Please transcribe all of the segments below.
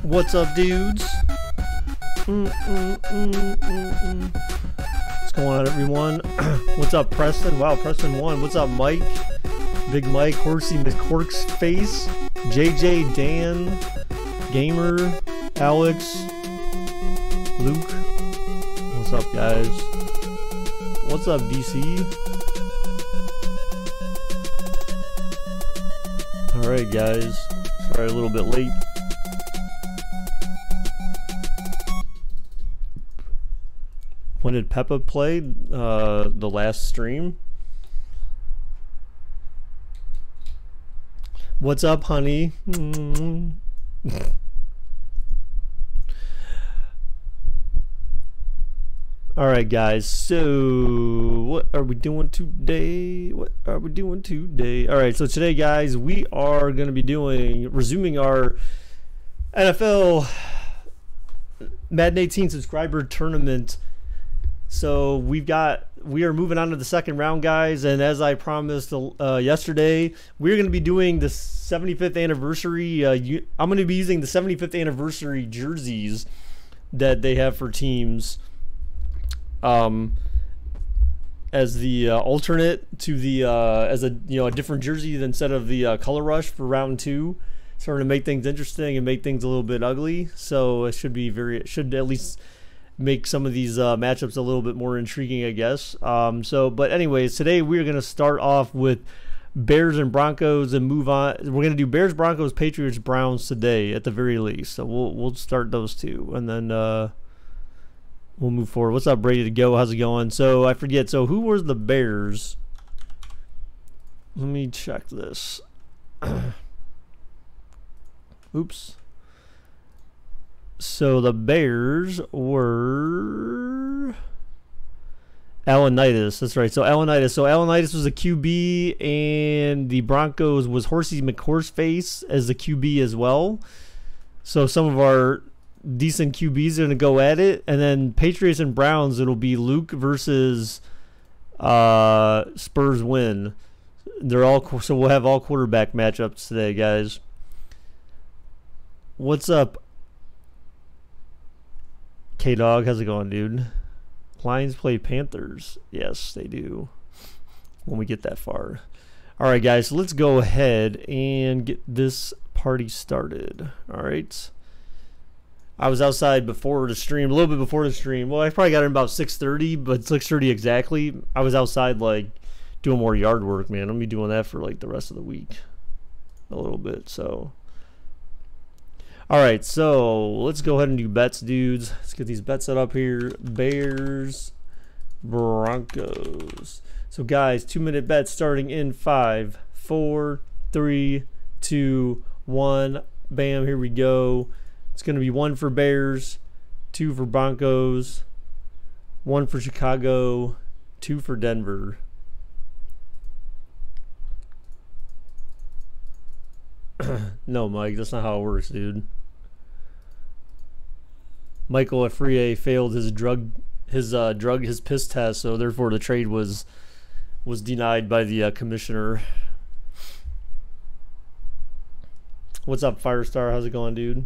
What's up, dudes? What's going on, everyone? What's up, Preston? Wow, Preston won. What's up, Mike? Big Mike, Horsey McCork's face, JJ, Dan, Gamer, Alex, Luke. What's up, guys? What's up, DC? Alright, guys. Sorry, a little bit late. When did Peppa play? The last stream? What's up, honey? Alright, guys, so what are we doing today? Alright, so today, guys, we are going to be resuming our NFL Madden 18 subscriber tournament. So we are moving on to the second round, guys, and as I promised yesterday, we're going to be doing the 75th anniversary. I'm going to be using the 75th anniversary jerseys that they have for teams as the alternate to the as a a different jersey instead of the color rush for round 2, sort of make things interesting and make things a little bit ugly. So it should at least make some of these matchups a little bit more intriguing, I guess. But anyways, today we're going to start off with Bears and Broncos and move on. We're going to do Bears, Broncos, Patriots, Browns today at the very least. So we'll start those two, and then we'll move forward. What's up, Brady to go? How's it going? So I forget. So who was the Bears? Let me check this. Oops. So the Bears were Alanitis. That's right. So Alanitis. So Alanitis was a QB, and the Broncos was Horsey McCourt's face as the QB as well. So some of our decent QBs are going to go at it. And then Patriots and Browns, it'll be Luke versus Spurs win. So we'll have all quarterback matchups today, guys. What's up, K-Dog? How's it going, dude? Lions play Panthers. Yes, they do, when we get that far. All right, guys, so let's go ahead and get this party started. All right. I was outside before the stream, a little bit before the stream. Well, I probably got in about 6:30, but 6:30 exactly. I was outside, like, doing more yard work, man. I'm going to be doing that for, like, the rest of the week a little bit, so. All right, so let's go ahead and do bets, dudes. Let's get these bets set up here. Bears, Broncos. So, guys, 2-minute bets starting in 5, 4, 3, 2, 1. Bam, here we go. It's going to be 1 for Bears, 2 for Broncos, 1 for Chicago, 2 for Denver. No, Mike, that's not how it works, dude. Michael Afriye failed his piss test, so therefore the trade was denied by the commissioner. What's up, Firestar? How's it going, dude?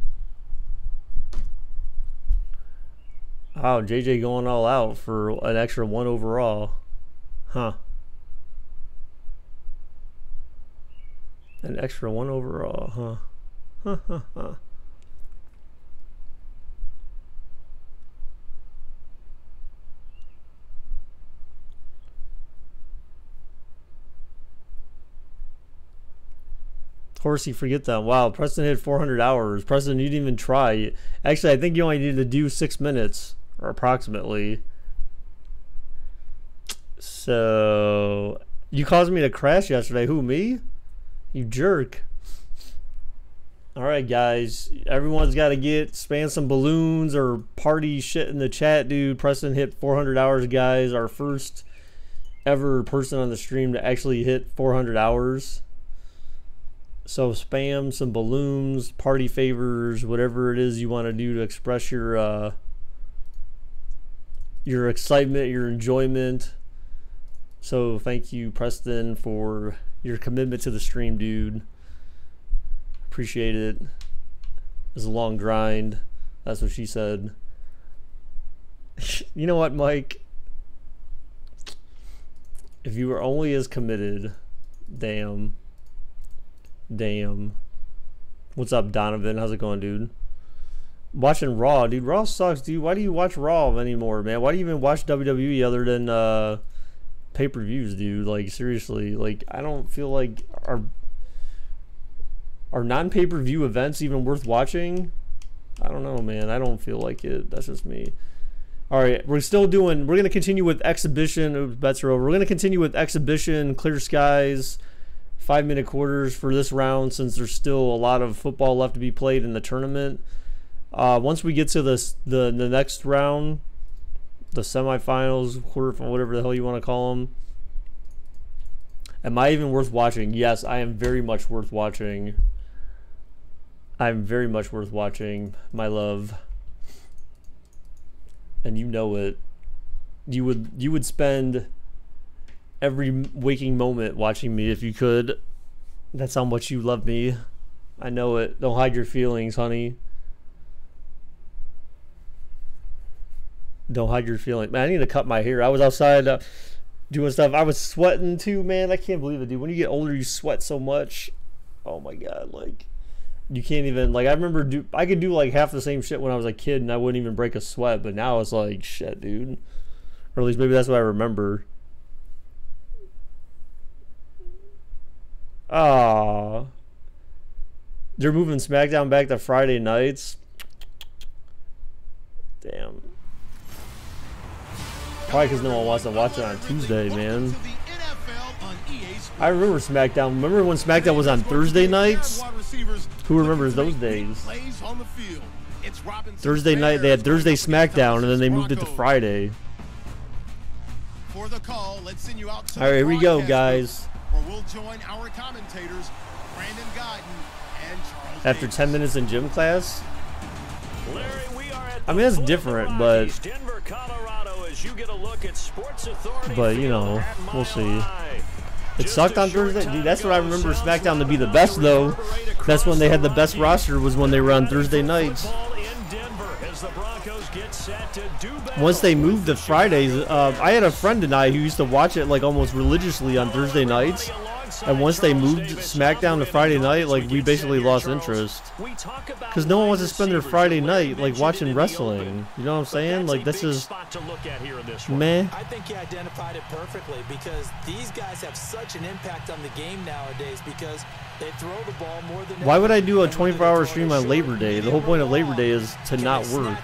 Wow, JJ going all out for an extra 1 overall. Huh. An extra 1 overall, huh? Horsey, forget that. Wow, Preston hit 400 hours. Preston, you didn't even try. Actually, I think you only needed to do 6 minutes, or approximately. So, you caused me to crash yesterday. Who, me? You jerk. Alright, guys. Everyone's got to spam some balloons or party shit in the chat, dude. Preston hit 400 hours, guys. Our first ever person on the stream to actually hit 400 hours. So spam some balloons, party favors, whatever it is you want to do to express your excitement, your enjoyment. So thank you, Preston, for your commitment to the stream, dude. Appreciate it. It's a long grind. That's what she said. You know what, Mike? If you were only as committed. Damn. Damn. What's up, Donovan? How's it going, dude? Watching Raw, dude. Raw sucks, dude. Why do you watch Raw anymore, man? Why do you even watch WWE other than pay-per-views, dude? Like, seriously. Like, I don't feel like are non-pay-per-view events even worth watching? I don't know, man. I don't feel like it. That's just me. All right, we're going to continue with Exhibition. Oops, bets are over. We're going to continue with Exhibition, Clear Skies, 5-minute quarters for this round since there's still a lot of football left to be played in the tournament. Once we get to the next round, the semifinals, quarterfinal, whatever the hell you want to call them, am I even worth watching? Yes, I am very much worth watching. I'm very much worth watching, my love. And you know it. You would spend every waking moment watching me if you could. That's how much you love me. I know it. Don't hide your feelings, honey. Don't hide your feelings. Man, I need to cut my hair. I was outside doing stuff. I was sweating too, man. I can't believe it, dude. When you get older, you sweat so much. Oh my god, like you can't even, like, I remember I could do like half the same shit when I was a kid and I wouldn't even break a sweat, but now it's like shit, dude. Or at least maybe that's what I remember. Ah, they're moving SmackDown back to Friday nights. Damn. Probably because no one wants to watch it on Tuesday, man. I remember SmackDown. Remember when SmackDown was on Thursday nights? Who remembers those days? Thursday night, they had Thursday SmackDown, and then they moved it to Friday. Alright, here we go, guys. After 10 minutes in gym class? I mean, that's different, but you know, we'll see. It sucked on Thursday. Dude, that's what I remember SmackDown to be the best, though. That's when they had the best roster, was when they were on Thursday nights. Once they moved to Fridays, I had a friend and I who used to watch it like almost religiously on Thursday nights. And once they moved SmackDown to Friday night, like, we basically lost interest. Because no one wants to spend their Friday night, like, watching wrestling. You know what I'm saying? Like, this is... meh. I think you identified it perfectly, because these guys have such an impact on the game nowadays, because they throw the ball more than... Why would I do a 24-hour stream on Labor Day? The whole point of Labor Day is to not work.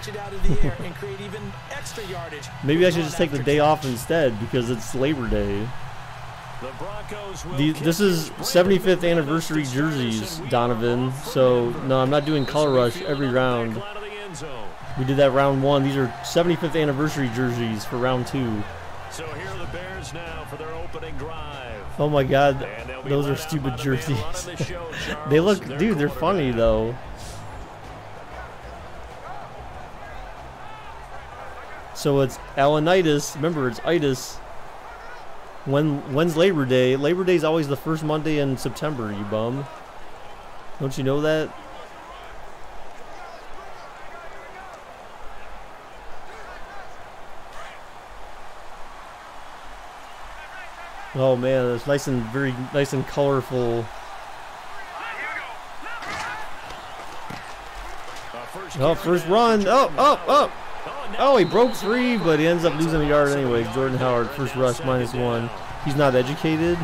Maybe I should just take the day off instead, because it's Labor Day. This is 75th anniversary jerseys, Donovan. So, no, I'm not doing Color Rush every round. We did that round 1. These are 75th anniversary jerseys for round 2. So here are the Bears now for their opening drive. Oh my god, those are stupid jerseys. They look, dude, they're funny though. So it's Alanitis. Remember, it's itis. When's Labor Day? Labor Day is always the first Monday in September, you bum. Don't you know that? Oh man, it's nice and very nice and colorful. Oh, first run. Oh, he broke 3, but he ends up losing a yard anyway. Jordan Howard, first rush, -1. He's not educated.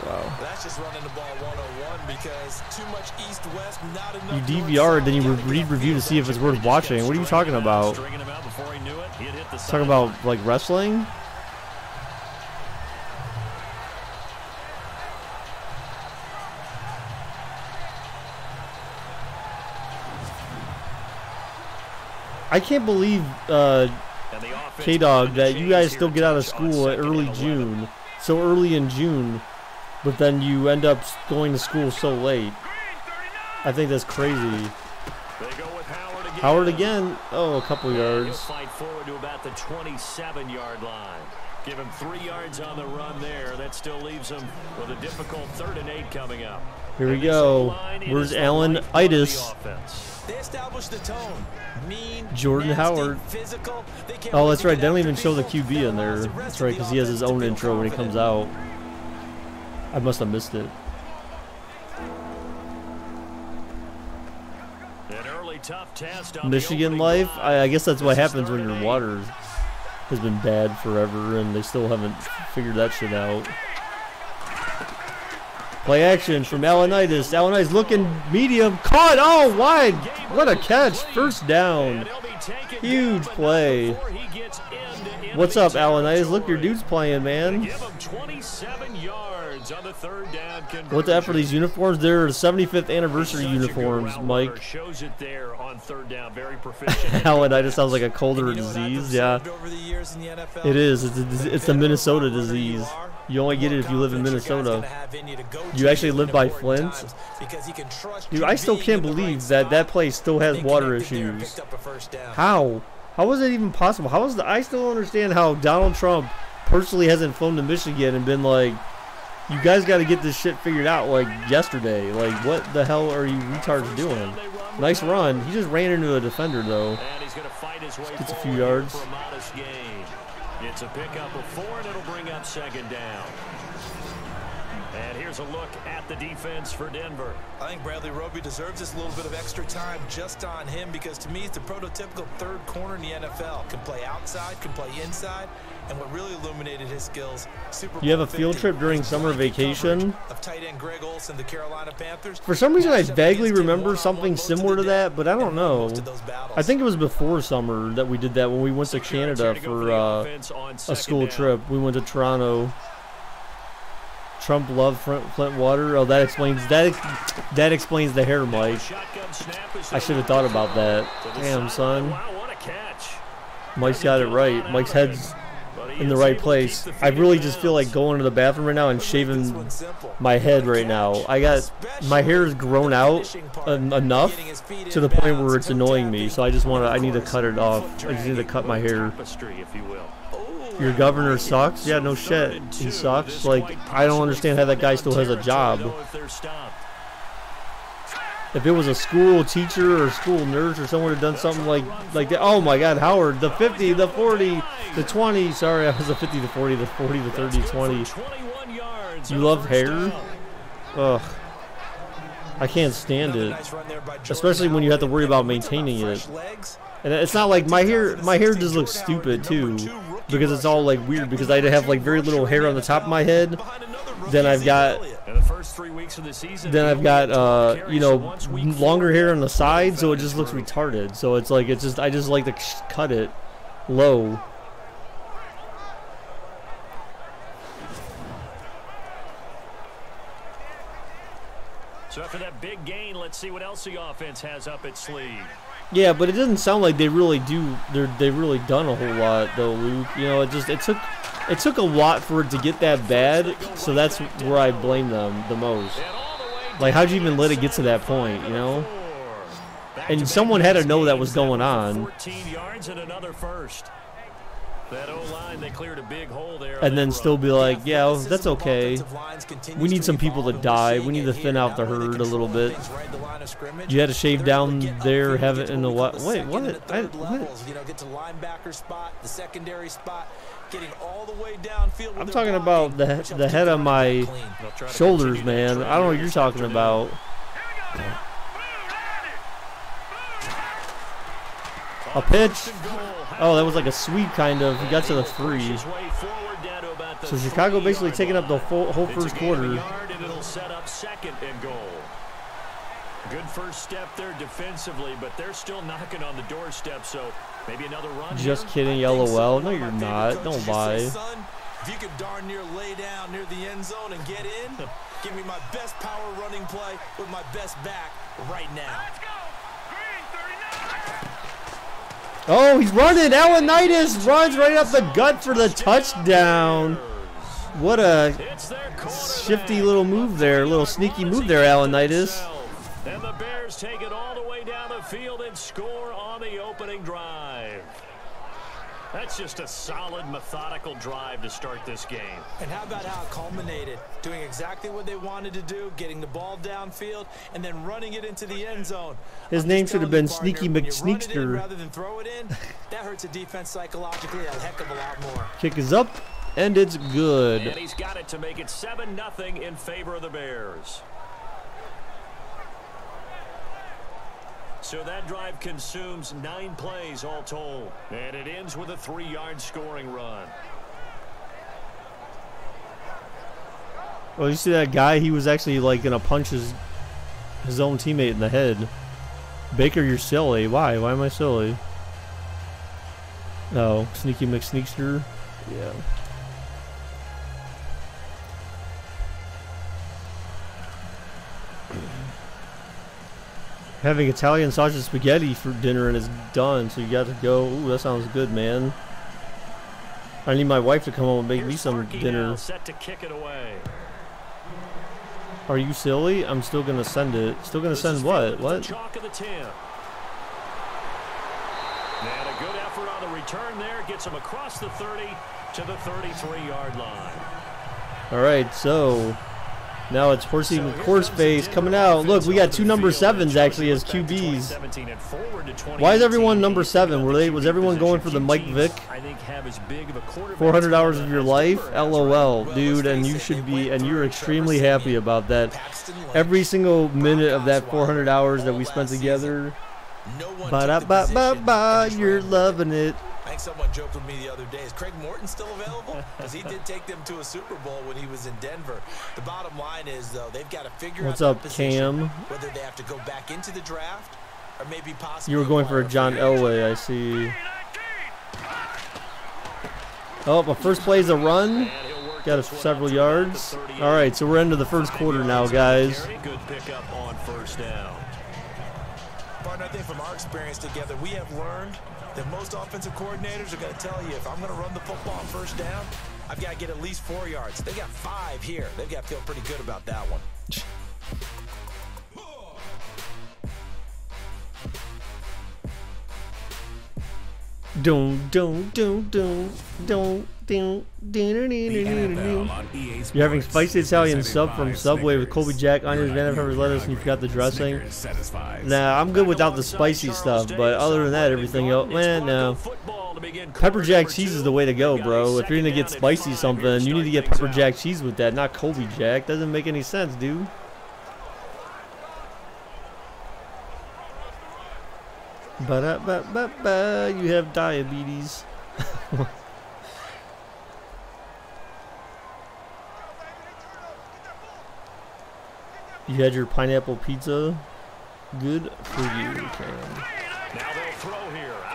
Wow. That's just running the ball 101, because too much east-west, not enough. You DVR, then you read review to see if it's worth watching. What are you talking about? Talking about, like, wrestling? I can't believe, K-Dog, that you guys still get out of school at early June. So early in June, but then you end up going to school so late. I think that's crazy. Howard again. Oh, a couple yards. Fight forward to about the 27-yard line. Give him 3 yards on the run there. That still leaves him with a difficult 3rd and 8 coming up. Here we go. Where's Allen Itis? They established the tone. Mean, Jordan nasty, Howard. Physical. Oh, that's right. They don't even show the QB in there. That's right, because he has his own intro when he comes out. I must have missed it. An early tough test on Michigan life? I guess that's what happens when your water has been bad forever and they still haven't figured that shit out. Play action from Allenitis. Allenitis looking medium. Caught! Oh, wide! What a catch. First down. Huge play. What's up, Allenitis? Look, your dude's playing, man. What the F are these uniforms? They're 75th anniversary uniforms, Mike. Allenitis sounds like a colder disease. Yeah, it is. It's a Minnesota disease. You only get it if you live in Minnesota. You actually live by Flint? Dude, I still can't believe that place still has water issues. How? How is it even possible? How is I still don't understand how Donald Trump personally hasn't flown to Michigan and been like, you guys got to get this shit figured out like yesterday. Like, what the hell are you retards doing? Nice run. He just ran into a defender, though. Gets a few yards. It's a pickup of 4, and it'll bring up 2nd down. And here's a look at the defense for Denver. I think Bradley Roby deserves this little bit of extra time just on him because to me he's the prototypical 3rd corner in the NFL. Can play outside, can play inside, and what really illuminated his skills. You have a field trip during summer vacation? Of tight end Greg Olsen, the Carolina Panthers. For some reason, I vaguely remember something similar to that, but I don't know. I think it was before summer that we did that when we went to Canada for a school trip. We went to Toronto. Trump loved Flint water. Oh, that explains that explains the hair, Mike. I should have thought about that. Damn, son. Mike's got it right. Mike's head's in the right place. I really just feel like going to the bathroom right now and shaving my head right now. My hair is grown out enough to the point where it's annoying me. So I need to cut it off. I just need to cut my hair. Your governor sucks? Yeah, no shit. He sucks. Like, I don't understand how that guy still has a job. If it was a school teacher or school nurse or someone had done something like that. Oh my God, Howard, the 50, the 40, the 20. Sorry, I was the 50, the 40, the 40, the 30, 20. You love hair? Ugh. I can't stand it. Especially when you have to worry about maintaining it. And it's not like my hair just looks stupid too, because it's all like weird because I have like very little hair on the top of my head. Then I've got you know, longer hair on the side, so it just looks retarded. So it's like I just like to cut it low. So after that big gain, let's see what else the offense has up its sleeve. Yeah, but it doesn't sound like they really do. They've really done a whole lot, though, Luke. You know, it took a lot for it to get that bad. So that's where I blame them the most. Like, how'd you even let it get to that point? You know, and someone had to know that was going on. 14 yards and another first. That O-line, they cleared a big hole there. And then still be like, yeah, that's okay. We need some people to die. We need to thin out the herd a little bit. You had to shave down there, have it in the what? Wait, what? I'm talking about the head of my shoulders, man. I don't know what you're talking about. A pitch. Oh, that was like a sweep, kind of. He got to the 3. So Chicago basically taking up the whole first quarter. Good first step there defensively, but they're still knocking on the doorstep, so maybe another run. Just kidding, LOL. No, you're not. Don't lie. If you can darn near lay down near the end zone and get in, give me my best power running play with my best back right now. Oh, he's running. Allenitis runs right up the gut for the touchdown. What a shifty little move there. A little sneaky move there, Allenitis. And the Bears take it all the way down the field and score on the opening drive. That's just a solid, methodical drive to start this game. And how about how it culminated? Doing exactly what they wanted to do, getting the ball downfield, and then running it into the end zone. His name should have been Sneaky McSneakster. Rather than throw it in, that hurts a defense psychologically a heck of a lot more. Kick is up, and it's good. And he's got it to make it 7-0 in favor of the Bears. So that drive consumes 9 plays all told. And it ends with a 3-yard scoring run. Well, you see that guy? He was actually like gonna punch his own teammate in the head. Baker, you're silly. Why? Why am I silly? Oh, Sneaky McSneakster. Yeah. Having Italian sausage spaghetti for dinner and it's done, so you got to go. Ooh, that sounds good, man. I need my wife to come home and make me some dinner. Set to kick it away. Are you silly? I'm still gonna send it. Still gonna send what? What? Chalk of the 10. And a good effort on the return there gets him across the 30 to the 33-yard line. All right, so now it's Horsey McHorseface coming out. Look, we got 2 number 7s actually as QBs. Why is everyone number 7? Was everyone going for the Mike Vick? 400 hours of your life? LOL, dude, and you should be, and you're extremely happy about that. Every single minute of that 400 hours that we spent together. Ba-da-ba-ba-ba, you're loving it. I think someone joked with me the other day, is Craig Morton still available? Because he did take them to a Super Bowl when he was in Denver. The bottom line is, though, they've got to figure What's out up, Cam? whether they have to go back into the draft or maybe possibly. You were going for a John Elway, I see. Oh, my first play is a run. Got several yards. All right, so we're into the first quarter now, guys. Good pickup on first down. Partner, I think from our experience together, we have learned that most offensive coordinators are going to tell you, if I'm going to run the football on first down, I've got to get at least 4 yards. They got 5 here. They've got to feel pretty good about that one. You're having spicy Italian sub from Subway with Colby Jack, onions, banana peppers, lettuce, and you forgot the dressing. Nah, I'm good without the spicy stuff, but other than that, everything else, man, no. Pepper jack cheese is the way to go, bro. If you're gonna get spicy something, you need to get pepper jack cheese with that, not Colby Jack. Doesn't make any sense, dude. Ba-da-ba-ba-ba, you have diabetes. You had your pineapple pizza? Good for you, Cam.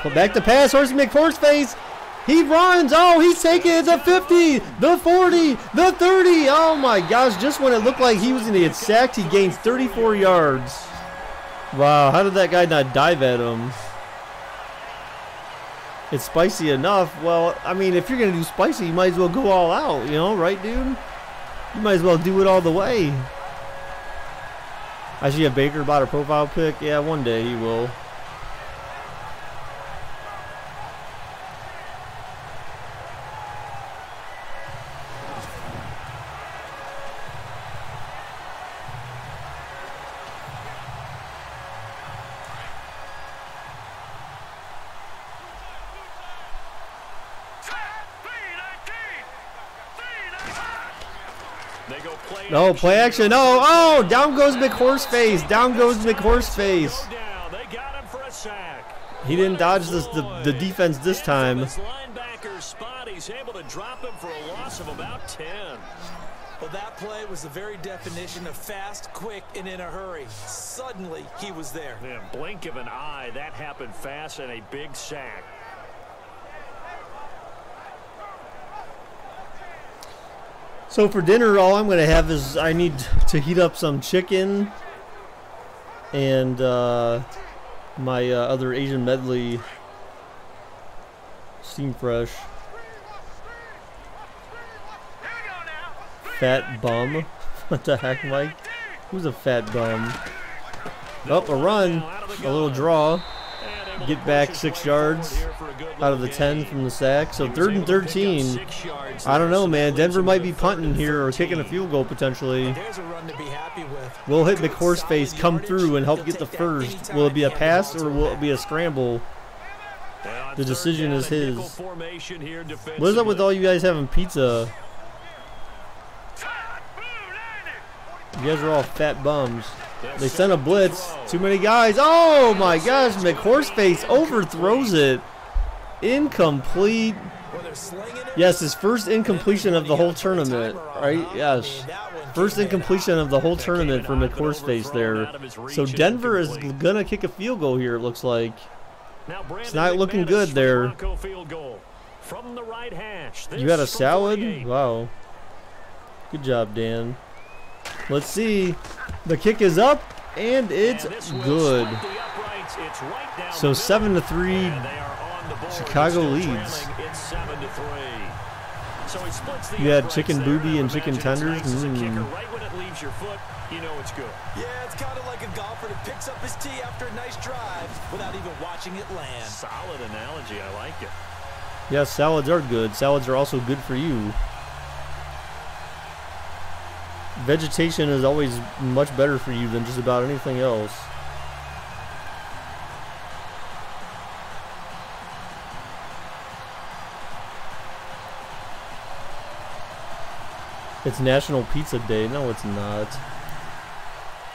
Put back to pass, Horsey McHorseface. He runs. Oh, he's taking it. The 50, the 40, the 30. Oh my gosh, just when it looked like he was going to get sacked, he gains 34 yards. Wow, how did that guy not dive at him? It's spicy enough. Well, I mean, if you're going to do spicy, you might as well go all out, you know, right, dude? You might as well do it all the way. I see a Baker bought a profile pic. Yeah, one day he will. No, play action. No. Oh, down goes McHorseface. Down goes McHorseface. He didn't dodge the defense this time. Linebacker spot. He's able to drop him for a loss of about 10. Well, that play was the very definition of fast, quick, and in a hurry. Suddenly, he was there. Yeah, blink of an eye. That happened fast and a big sack. So for dinner, all I'm going to have is I need to heat up some chicken and my other Asian medley steam fresh. Fat bum. What the heck, Mike? Who's a fat bum? Oh, a run. A little draw. And get back 6 yards out of the 10 from the sack. So 3rd and 13. I don't know, man. Denver might be punting here or kicking a field goal potentially. Will hit McHorseface come through and help get the first? Will it be a pass or will it be a scramble? The decision is his. What is up with all you guys having pizza? You guys are all fat bums. They sent a blitz. Too many guys. Oh my gosh, McHorseface overthrows it. Incomplete. Yes, his first incompletion of the whole tournament. Right? Yes. First incompletion of the whole tournament for McHorseface there. So Denver is going to kick a field goal here, it looks like. It's not looking good there. You had a salad? Wow. Good job, Dan. Let's see. The kick is up, and it's good. So 7-3, Chicago leads. You had chicken booby and chicken tenders. You know it's good. Yeah, it's kind of like a golfer that picks up his tee after a nice drive without even watching it land. Solid analogy. I like it. Yes, salads are good. Salads are also good for you. Vegetation is always much better for you than just about anything else. It's National Pizza Day. No, it's not.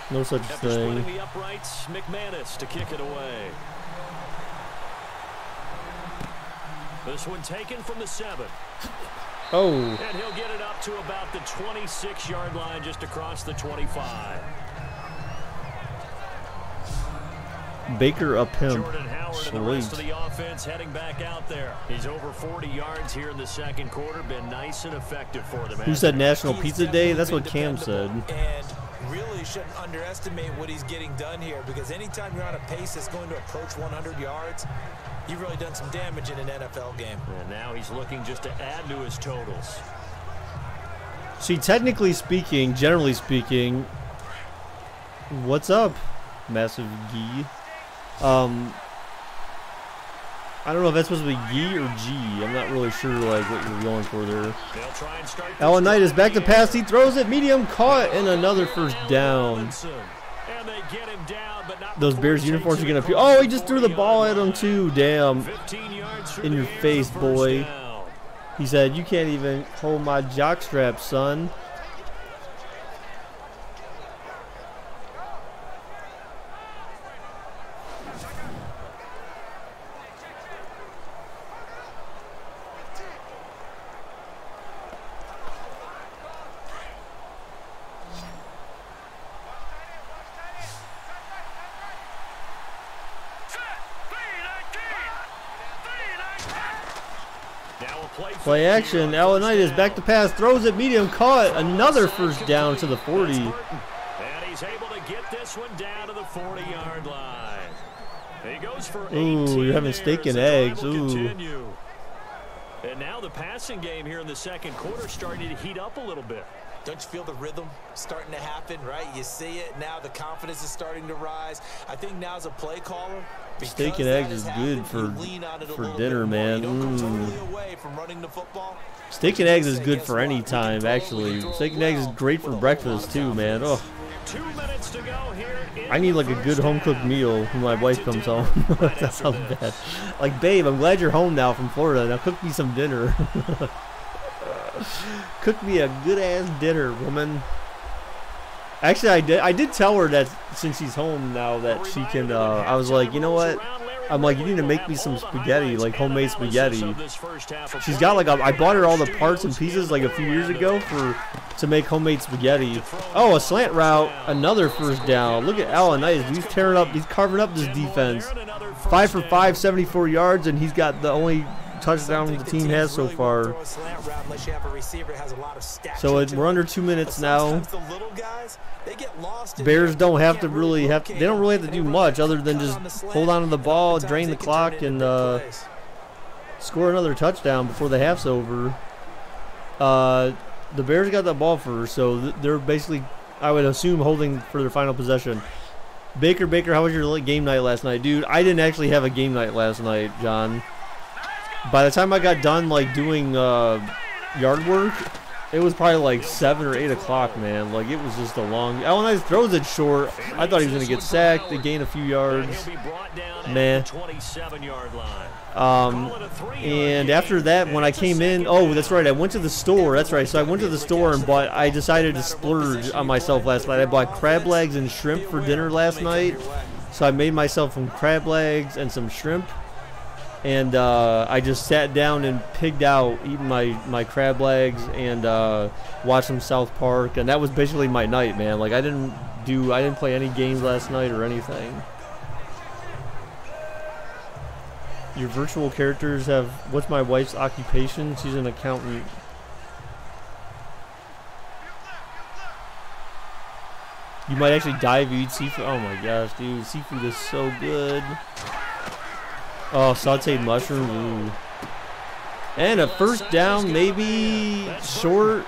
No such thing. The uprights, McManus to kick it away. This one taken from the 7. Oh. And he'll get it up to about the 26-yard line, just across the 25. Baker a pimp. Jordan Howard and the rest of the offense heading back out there. He's over 40 yards here in the second quarter. Been nice and effective for them. Who said National Pizza Day? That's what Cam said. And really shouldn't underestimate what he's getting done here, because anytime you're on a pace that's going to approach 100 yards, you've really done some damage in an NFL game. And now he's looking just to add to his totals. See, technically speaking, generally speaking, what's up, Massive Gee? I don't know if that's supposed to be Gee or G. I'm not really sure like what you're going for there. Alan Knight is back to pass. He throws it. Medium caught and another first down. Those Bears uniforms are going to... Oh, he just threw the ball at him too. Damn. In your face, boy. He said, you can't even hold my jockstrap, son. Play action. Alan Knight is back to pass. Throws it. Medium caught. Another first down to the 40. And he's able to get this one down to the 40-yard line. He goes for 18. Ooh, you're having steak and eggs. Ooh. And now the passing game here in the second quarter starting to heat up a little bit. Don't you feel the rhythm starting to happen, right? You see it now. The confidence is starting to rise. I think now's a play caller. Steak and eggs is good for dinner, man. Steak and eggs is good for any time, actually. Steak and eggs is great for breakfast, too, man. Oh. 2 minutes to go here. I need like a good home-cooked meal when my wife comes home. That sounds bad. Like, babe, I'm glad you're home now from Florida. Now cook me some dinner. Cook me a good-ass dinner, woman. Actually, I did tell her that since she's home now that she can, I was like, you know what? I'm like, you need to make me some spaghetti, like homemade spaghetti. She's got like, I bought her all the parts and pieces like a few years ago to make homemade spaghetti. Oh, a slant route, another first down. Look at Alan Knight. He's tearing up, he's carving up this defense. 5 for 5, 74 yards, and he's got the only touchdown the team has so far. So we're under 2 minutes now. Bears don't have to really they don't really have to do much other than just hold on to the ball, drain the clock, and score another touchdown before the half's over. The Bears got that ball first, so they're basically, I would assume, holding for their final possession. Baker, how was your game night last night? Dude, I didn't actually have a game night last night, John. By the time I got done, like, doing yard work, it was probably like 7 or 8 o'clock, man. Like, it was just a long... Allen throws it short. I thought he was going to get sacked. They gain a few yards. Man. And after that, when I came in... Oh, that's right. I went to the store. That's right. So I went to the store and bought... I decided to splurge on myself last night. I bought crab legs and shrimp for dinner last night. So I made myself some crab legs and some shrimp. And I just sat down and pigged out eating my crab legs and watched some South Park, and that was basically my night, man. Like I didn't play any games last night or anything. Your virtual characters have what's my wife's occupation? She's an accountant. You might actually die if you eat seafood. Oh my gosh, dude, seafood is so good. Oh, sauteed mushroom. Ooh. And a first down, maybe short.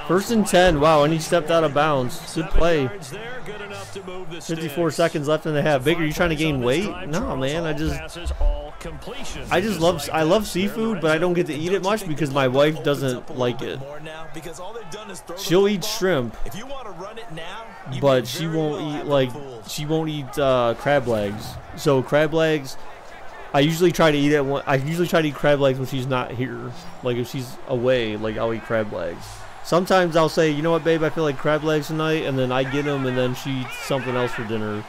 1st and 10. Wow, and he stepped out of bounds. Good play. 54 seconds left in the half. Baker, you trying to gain weight? No, man. I love seafood, but I don't get to eat it much because my wife doesn't like it. She'll eat shrimp, but she won't eat crab legs. So crab legs, I usually try to eat it. I usually try to eat crab legs when she's not here. Like if she's away, like I'll eat crab legs. Sometimes I'll say, you know what, babe, I feel like crab legs tonight, and then I get them, and then she eats something else for dinner.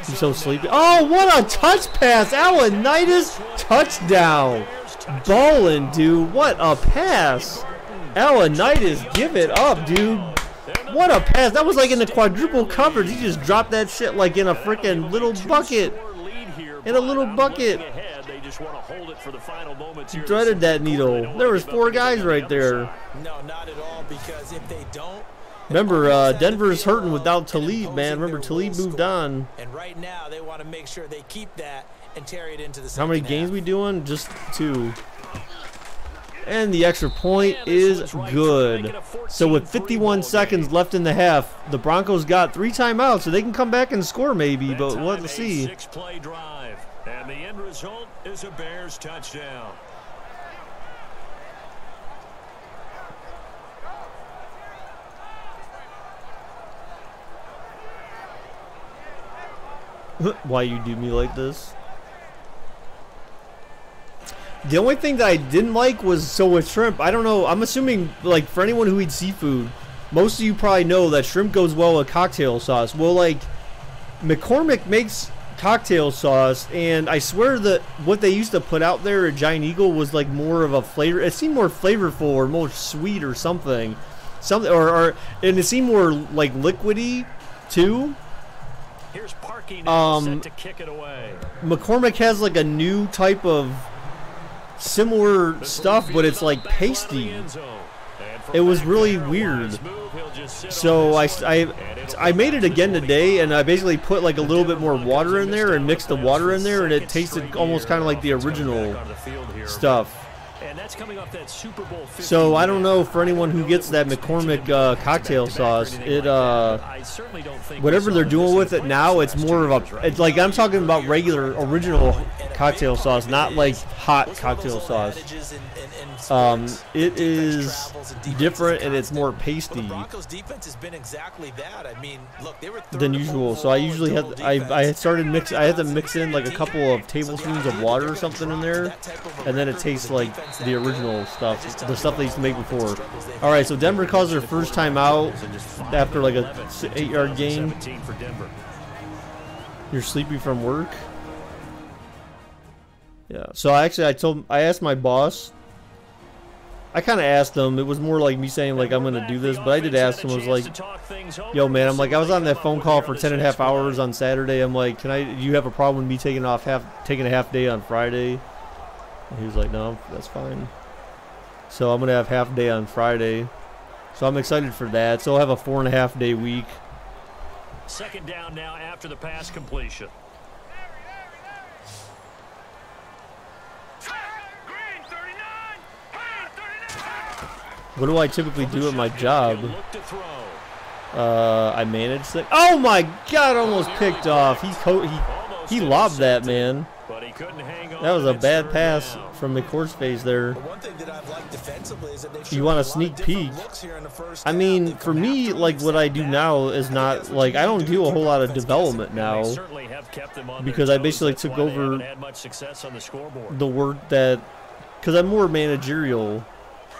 He's so sleepy. Oh, what a touch pass! Alanitis touchdown! Ballin', dude. What a pass! Alanitis, give it up, dude. What a pass! That was like in the quadruple coverage. He just dropped that shit like in a freaking little bucket. In a little bucket. He threaded that needle. There was 4 guys right there. No, not at all, because if they don't... Remember, Denver's hurting without Talib, man. Remember, Talib moved on. And right now, they want to make sure they keep that and carry it into the How many games we doing? Just 2. And the extra point is good. So with 51 seconds left in the half, the Broncos got 3 timeouts, so they can come back and score maybe, but we'll see. 6-play drive, and the end result is a Bears touchdown. Why you do me like this? The only thing that I didn't like was, so with shrimp, I don't know, I'm assuming, like, for anyone who eats seafood, most of you probably know that shrimp goes well with cocktail sauce. Well, like, McCormick makes cocktail sauce, and I swear that what they used to put out there at Giant Eagle was, like, more of a flavor. It seemed more flavorful or more sweet or something. And it seemed more, like, liquidy, too. Here's Parkey now set to kick it away. McCormick has, like, a new type of similar stuff, but it's like pasty. It was really weird. So I made it again today, and I basically put like a little bit more water in there and mixed the water in there, and it tasted almost kind of like the original stuff. So I don't know, for anyone who gets that McCormick cocktail sauce, it whatever they're doing with it now, it's more of a, it's like, I'm talking about regular original cocktail sauce, not like hot cocktail sauce. It is different, and it's more pasty than usual. So I usually had I had to mix in like a couple of tablespoons of water or something in there, and then it tastes like the original stuff, the stuff they used to make before. All right, so Denver calls their first time out after like a 8-yard gain. You're sleepy from work? Yeah. So I asked my boss. I kind of asked him. It was more like me saying like I'm gonna do this, but I did ask him. I was like, "Yo, man," I'm like, I was on that phone call for 10.5 hours on Saturday. I'm like, do you have a problem with me taking a half day on Friday? And he was like, "No, that's fine." So I'm gonna have half day on Friday. So I'm excited for that. So I'll have a 4.5 day week. Second down now after the pass completion. What do I typically do at my job? I managed things. Oh my God! Almost picked off. He lobbed that, man. But he couldn't hang on. That was a bad pass from McCourt's there. One thing that I've liked defensively is that they've You shown want a a lot of sneak different peek. looks here in the first I half. mean, They've for come me, after like him, what I set do back. now is not like I don't do a whole lot of development now Certainly have kept them on because their I toes. basically That's took why they over haven't had much success on the scoreboard. the work that because I'm more managerial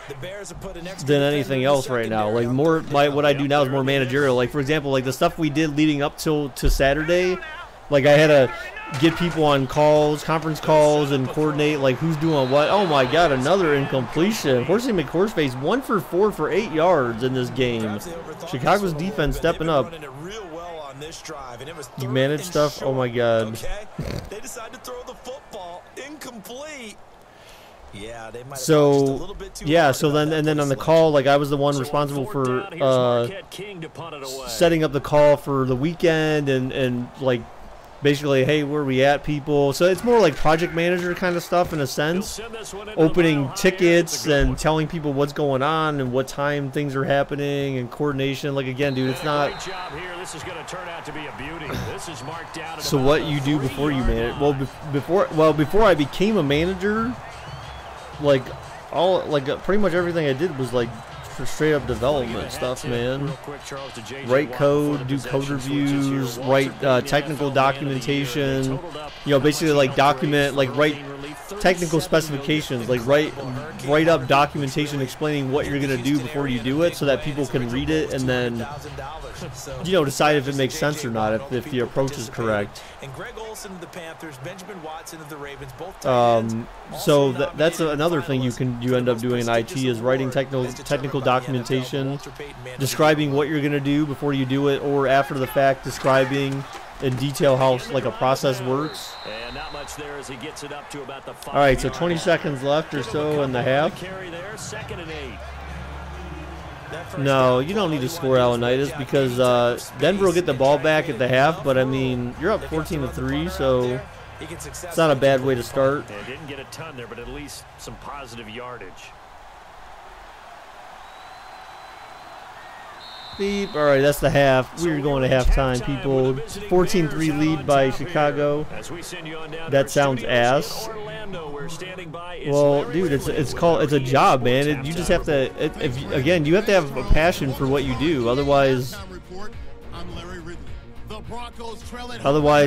The Bears have put an extra than defender anything in the else right now. secondary Like on more, third my down. what I do now is more managerial. Like for example, like the stuff we did leading up to Saturday, like I had to get people on calls, conference calls, and coordinate like who's doing what. Oh my God, another incompletion. Fortunately, McCourt's 1 for 4 for 8 yards in this game. Perhaps they overthought Chicago's this a little defense bit. They've stepping been up. running it real well on this drive, and it was You third manage and stuff? Oh my short, God. Okay? They decided to throw the football incomplete. Yeah, they might have gone just a So little bit too yeah, hard so about then that and then on the play call, like I was the one So on responsible fourth for down, here's Marquette King to punt it away. setting up the call for the weekend and like basically, hey, where we at, people. So it's more like project manager kind of stuff in a He'll sense. send this one into the Opening mile high. tickets It's a good and one. telling people what's going on and what time things are happening and coordination. Like again, dude, it's Great not. job here. This is going to turn out to be a beauty. This is marked down. At So about what the you do before you 3-yard manage? line. Well, before I became a manager, like pretty much everything I did was like for straight up development stuff, man. Real quick, Charles, to J.J. Write Watt code, for do the code possession switches here. reviews, Watt's write been the technical NFL Man of the Year. They documentation. totaled up You know, how basically much like he document, outweighs like write for relief. technical 37 million. specifications, like write up documentation explaining what you're gonna do before you do it, so that people can read it and then decide if it makes sense or not, if the approach is correct. And Greg Olsen of the Panthers, Benjamin Watson of the Ravens, both tight ends. So that's another thing you end up doing in IT is writing technical documentation, describing what you're gonna do before you do it, or after the fact, describing in detail how like a process works. And not much there as he gets it up to about the 5 All right, so yard 20 line. seconds left or Give him a so in the couple on half. carry there, 2nd and 8. No, you don't need to score Alanitis because Denver will get the ball back at the half, but I mean, you're up 14-3, so it's not a bad way to start. And didn't get a ton there, but at least some positive yardage. Beep. All right, that's the half. We're going to halftime, people. 14-3 lead by Chicago. As we send you on down to That our sounds studios ass. in Orlando, we're standing by. It's Well, Larry dude, Ridley it's with a job, man. Sports You just Halftime have to. Report. You have to have a passion for what you do. Otherwise,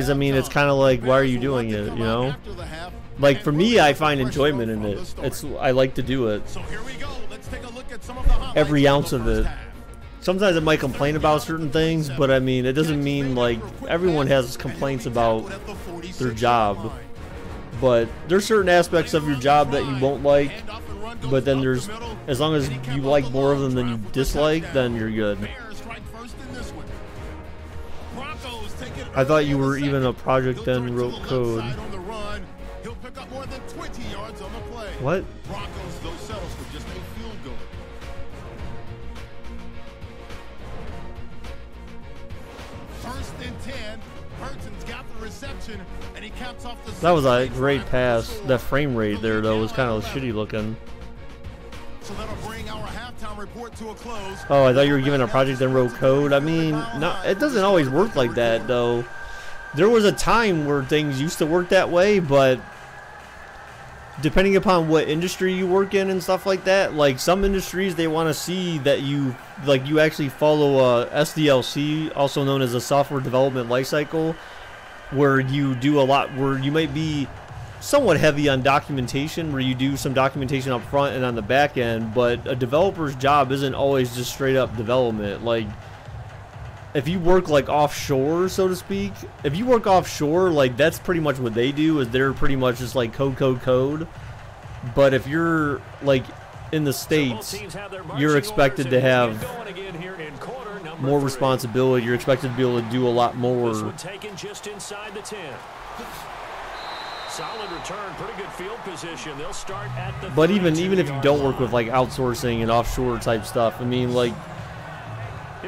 I mean, it's kind of like, why are you doing it? You know? Like for me, I find enjoyment in it. I like to do it. Every ounce of it. Sometimes I might complain about certain things, but I mean, it doesn't mean like everyone has complaints about their job. But there's certain aspects of your job that you won't like, but then there's, as long as you like more of them than you dislike, then you're good. I thought you were even a project then wrote code. What? That was a great pass. That frame rate there, though, was kind of shitty looking. Oh, I thought you were giving a project then wrote code. I mean, no, it doesn't always work like that, though. There was a time where things used to work that way, but depending upon what industry you work in and stuff like that, like some industries, they want to see that you actually follow a SDLC, also known as a software development lifecycle, where you do a lot, where you might be somewhat heavy on documentation, where you do some documentation up front and on the back end, but a developer's job isn't always just straight up development. Like, if you work like offshore, so to speak, if you work offshore, like that's pretty much what they do, is they're pretty much just like code. But if you're like in the States, you're expected to have more responsibility. You're expected to be able to do a lot more. This one taken just inside the 10. Solid return, pretty good field position. They'll start at the But even if you don't work with like outsourcing and offshore type stuff, I mean, like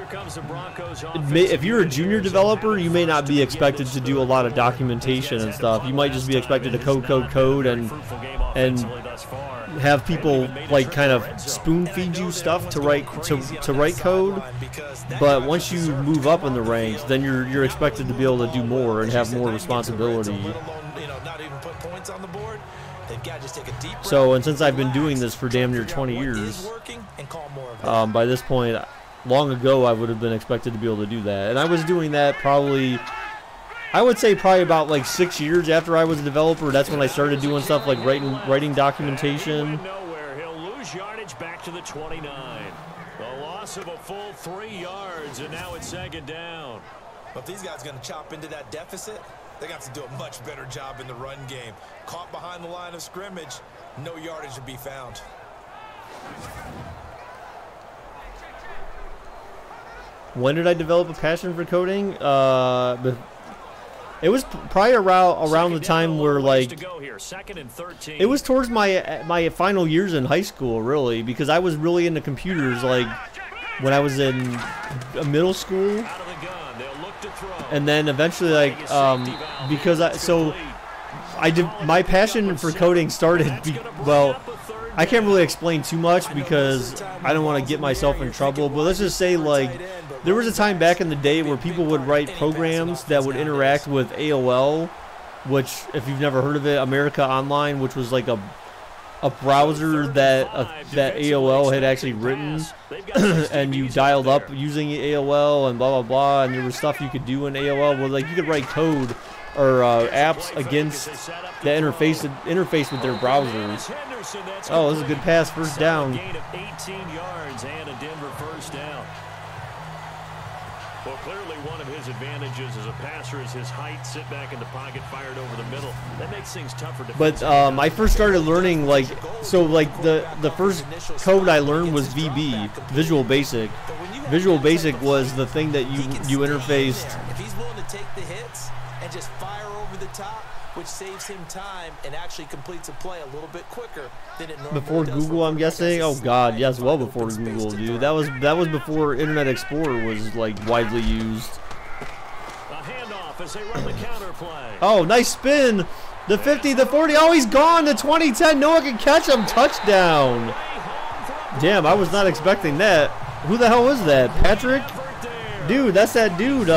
comes the Broncos if you're a junior developer, you may not be expected to do a lot of documentation and stuff. You might just be expected to code and have people like kind of spoon feed you stuff to write code. But once you move up in the ranks, then you're expected to be able to do more and have more responsibility. So, and since I've been doing this for damn near 20 years, by this point, long ago, I would have been expected to be able to do that. And I was doing that probably, I would say probably about like 6 years after I was a developer. That's when I started doing stuff like writing documentation. He'll lose yardage back to the 29. The loss of a full 3 yards, and now it's 2nd down. But if these guys are going to chop into that deficit, they're going to have to do a much better job in the run game. Caught behind the line of scrimmage, no yardage to be found. When did I develop a passion for coding? It was probably around the time where, like, it was towards my final years in high school, really, because I was really into computers, like, when I was in middle school. And then eventually, like, because my passion for coding started, well, I can't really explain too much because I don't want to get myself in trouble, but let's just say, like, there was a time back in the day where people would write programs that would interact with AOL, which, if you've never heard of it, America Online, which was like a browser that AOL had actually written, and you dialed up using AOL and blah blah blah, and there was stuff you could do in AOL. Well, like, you could write code or apps against the interface with their browsers. Oh, this is a good pass, first down. Gain of 18 yards and a Denver first down. Well, clearly one of his advantages as a passer is his height, sit back in the pocket, fired over the middle. That makes things tougher. But I first started learning, like, so like the first code I learned was VB, Visual Basic. Visual Basic was the thing that you interfaced. If he's willing to take the hits and just fire over the top, which saves him time and actually completes a play a little bit quicker than it normally before does. Google, I'm guessing. Oh God, yes, well before Google, dude. That was before Internet Explorer was like widely used. A handoff as they run the counter play. Oh, nice spin. The 50, the 40. Oh, he's gone. The 20, 10. No one can catch him. Touchdown. Damn, I was not expecting that. Who the hell was that? Patrick? Dude, that's that dude.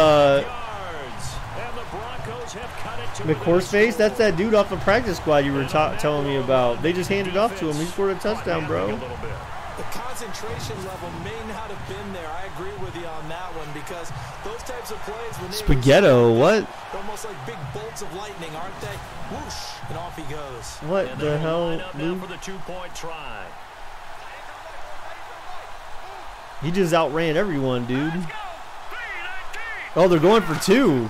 McHorseface, that's that dude off the practice squad you were telling me about. They just handed off to him. He scored a touchdown, bro. The concentration level may not have been there. I agree with you on that one because those types of plays, when they Spaghetto, what? They're almost like big bolts of lightning, aren't they? Whoosh, and off he goes. What the hell, dude? For the 2-point try. He just outran everyone, dude. Oh, they're going for 2.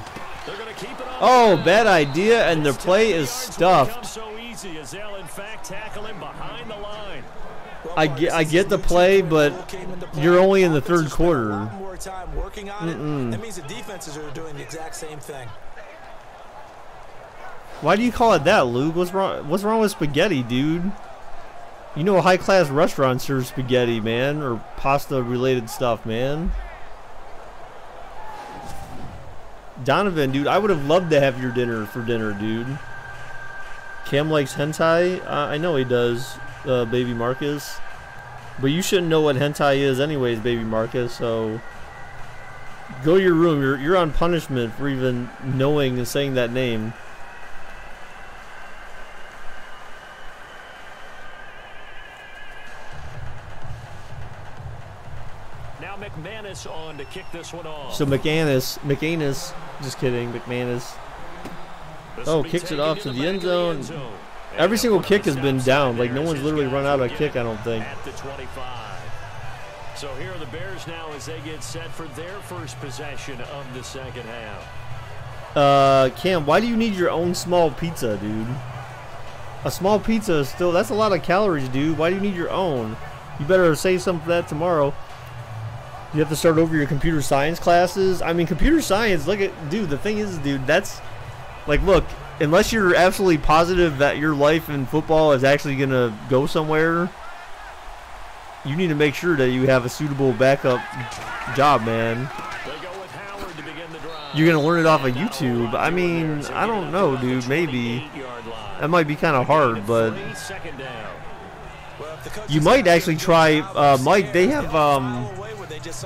Oh, bad idea, and the play is stuffed. I get the play, but you're only in the third quarter. That means the defenses are doing the exact same thing. Why do you call it that, Luke? What's wrong with spaghetti, dude? You know a high-class restaurant serves spaghetti, man, or pasta-related stuff, man. Donovan, dude, I would have loved to have your dinner for dinner, dude. Cam likes hentai? I know he does, baby Marcus. But you shouldn't know what hentai is anyways, baby Marcus, so go to your room. You're on punishment for even knowing and saying that name. Now McManus on to kick this one off. So McAnus, just kidding, McManus. Oh, kicks it off to the end zone. Every single kick has been down. Like, no one's literally run out of a kick, I don't think. At the 25. So here are the Bears now as they get set for their first possession of the second half. Cam, why do you need your own small pizza, dude? A small pizza is still, that's a lot of calories, dude. Why do you need your own? You better save some for that tomorrow. You have to start over your computer science classes. I mean, computer science, look at, dude, the thing is, dude, that's, like, look, unless you're absolutely positive that your life in football is actually going to go somewhere, you need to make sure that you have a suitable backup job, man. You're gonna learn it off of YouTube. I mean, I don't know, dude. Maybe that might be kind of hard, but you might actually try. Mike, they have.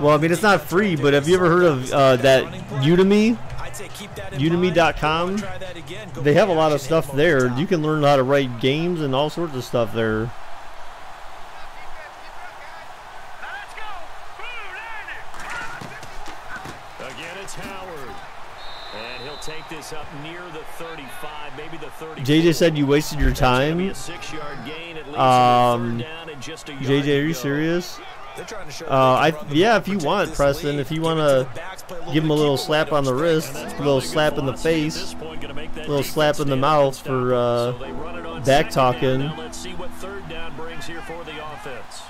Well, I mean, it's not free, but have you ever heard of that Udemy? Udemy.com. They have a lot of stuff there. You can learn how to write games and all sorts of stuff there. Again, it's Howard. And he'll take this up near the 35, maybe the 30. JJ said you wasted your time. JJ, are you serious? Yeah, if you want, Preston, if you want to give him a little slap on the wrist, a little slap in the face, a little slap in the mouth for back talking. Let's see what third down brings here for the offense.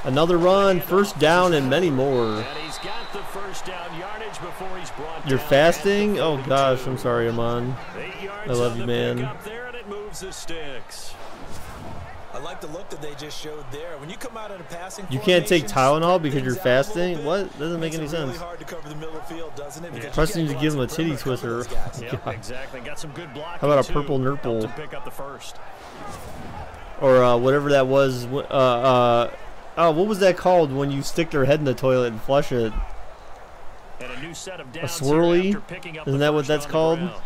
Another run, first down, and many more. And he's got the first down yardage before he's brought You're down. fasting? Oh gosh, I'm sorry, Aman. I love you, man. There, and it moves the sticks. I like the look that they just showed there. When you come out of the passing, You can't take Tylenol because you're fasting? What? Doesn't make any sense. Really hard to cover the middle of the field, doesn't it? Preston needs to give him a titty twister. Yep, exactly. Got some good blocking. How about a purple too. nurple? Helped him pick up the first. Or whatever that was. Oh, what was that called when you stick their head in the toilet and flush it? And a new set of A downs swirly? here after picking up Isn't the that what first that's on the called? ground.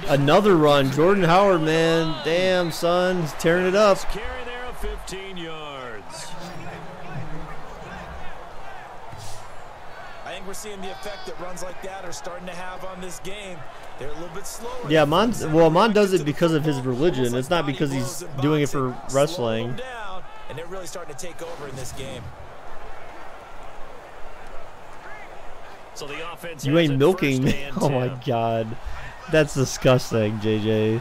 Another run. Jordan Howard, man. Damn, son. He's tearing it up. Carry there of 15 yards. I think we're seeing the effect that runs like that are starting to have on this game. They're a little bit slower. Yeah, Amon does it because of his religion. It's not because he's doing it for wrestling. And they're really starting to take over in this game. So the offense You has ain't it milking first me. and Oh my 10. god. That's disgusting, JJ.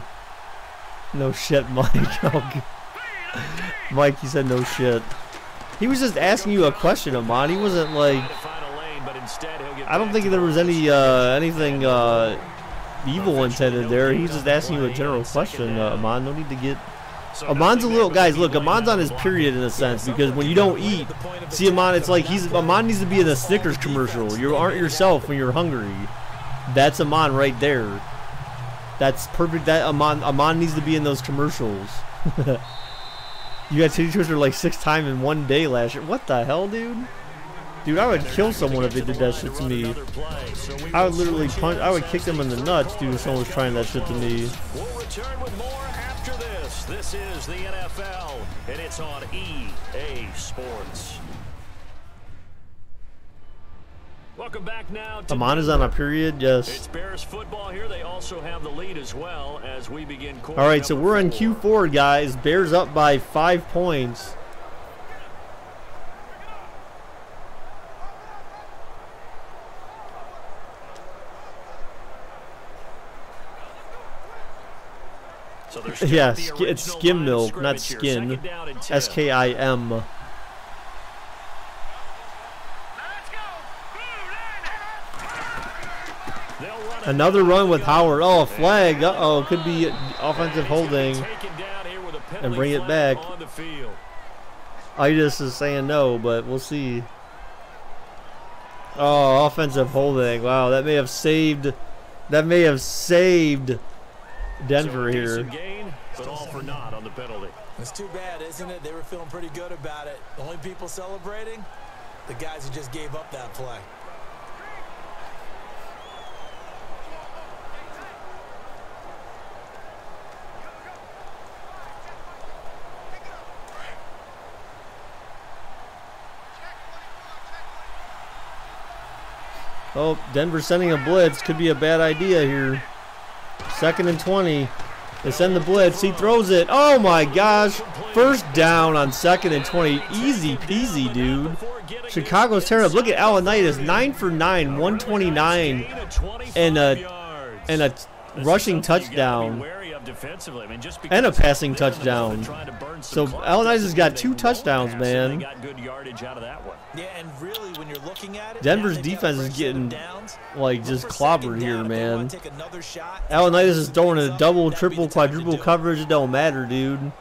No shit, Mike. Oh, Mike, he said no shit. He was just asking you a question, Amon. He wasn't like... I don't think there was any anything evil intended there. He's just asking you a general question, Amon. No need to get... Amon's a little... Guys, look, Amon's on his period in a sense, because when you don't eat... See, Amon, it's like Amon needs to be in a Snickers commercial. You aren't yourself when you're hungry. That's Amon right there. That's perfect. That Amon needs to be in those commercials. You got titty twister like 6 times in one day last year. What the hell, dude? Dude, I would kill someone if they did that shit to me. I would literally punch. I would kick them in the nuts, dude, if someone was trying that shit to me. We'll return with more after this. This is the NFL, and it's on EA Sports. Welcome back now to Amon is on a period, yes. It's Bears football here. They also have the lead as well as we begin quarter. All right, so we're in Q4, guys. Bears up by 5 points. So Yeah, it's skim milk, not skin. S-K-I-M. Another run with Howard. Oh, a flag. Uh-oh. Could be offensive holding. And bring it back. Itis is saying no, but we'll see. Oh, offensive holding. Wow, that may have saved... That may have saved Denver here. But all for naught on the penalty. It's too bad, isn't it? They were feeling pretty good about it. The only people celebrating, the guys who just gave up that play. Oh, Denver sending a blitz. Could be a bad idea here. 2nd and 20. They send the blitz. He throws it. Oh my gosh. First down on 2nd and 20. Easy peasy, dude. Chicago's tearing up. Look at Alanitis. 9 for 9. 129. And a rushing touchdown. job defensively. I mean, just and a passing touchdown. So Illinois has got 2 touchdowns, man. They got good yardage out of that one. Yeah, and really, when you're looking at it, Denver's defense is getting like just clobbered here, man. Illinois is throwing a double, triple, quadruple coverage. It don't matter, dude.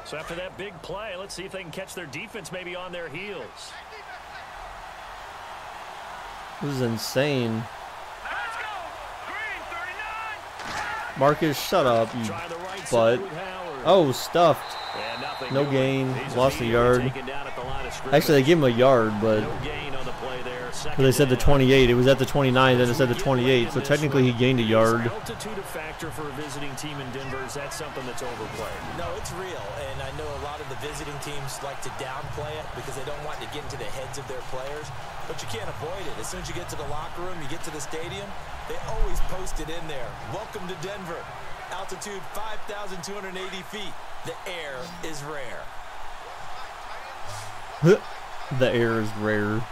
So after that big play, let's see if they can catch their defense maybe on their heels. This is insane. Marcus, shut up, you butt. Oh, stuffed. No gain. Lost a yard. Actually, they gave him a yard, but because they said the 28. It was at the 29, then it said the 28. So technically, he gained a yard. Altitude a factor for a visiting team in Denver? Is that something that's overplayed? No, it's real, and I know a lot of the visiting teams like to downplay it because they don't want to get into the heads of their players. But you can't avoid it. As soon as you get to the locker room, you get to the stadium, they always post it in there. Welcome to Denver. Altitude 5,280 feet. The air is rare. The air is rare.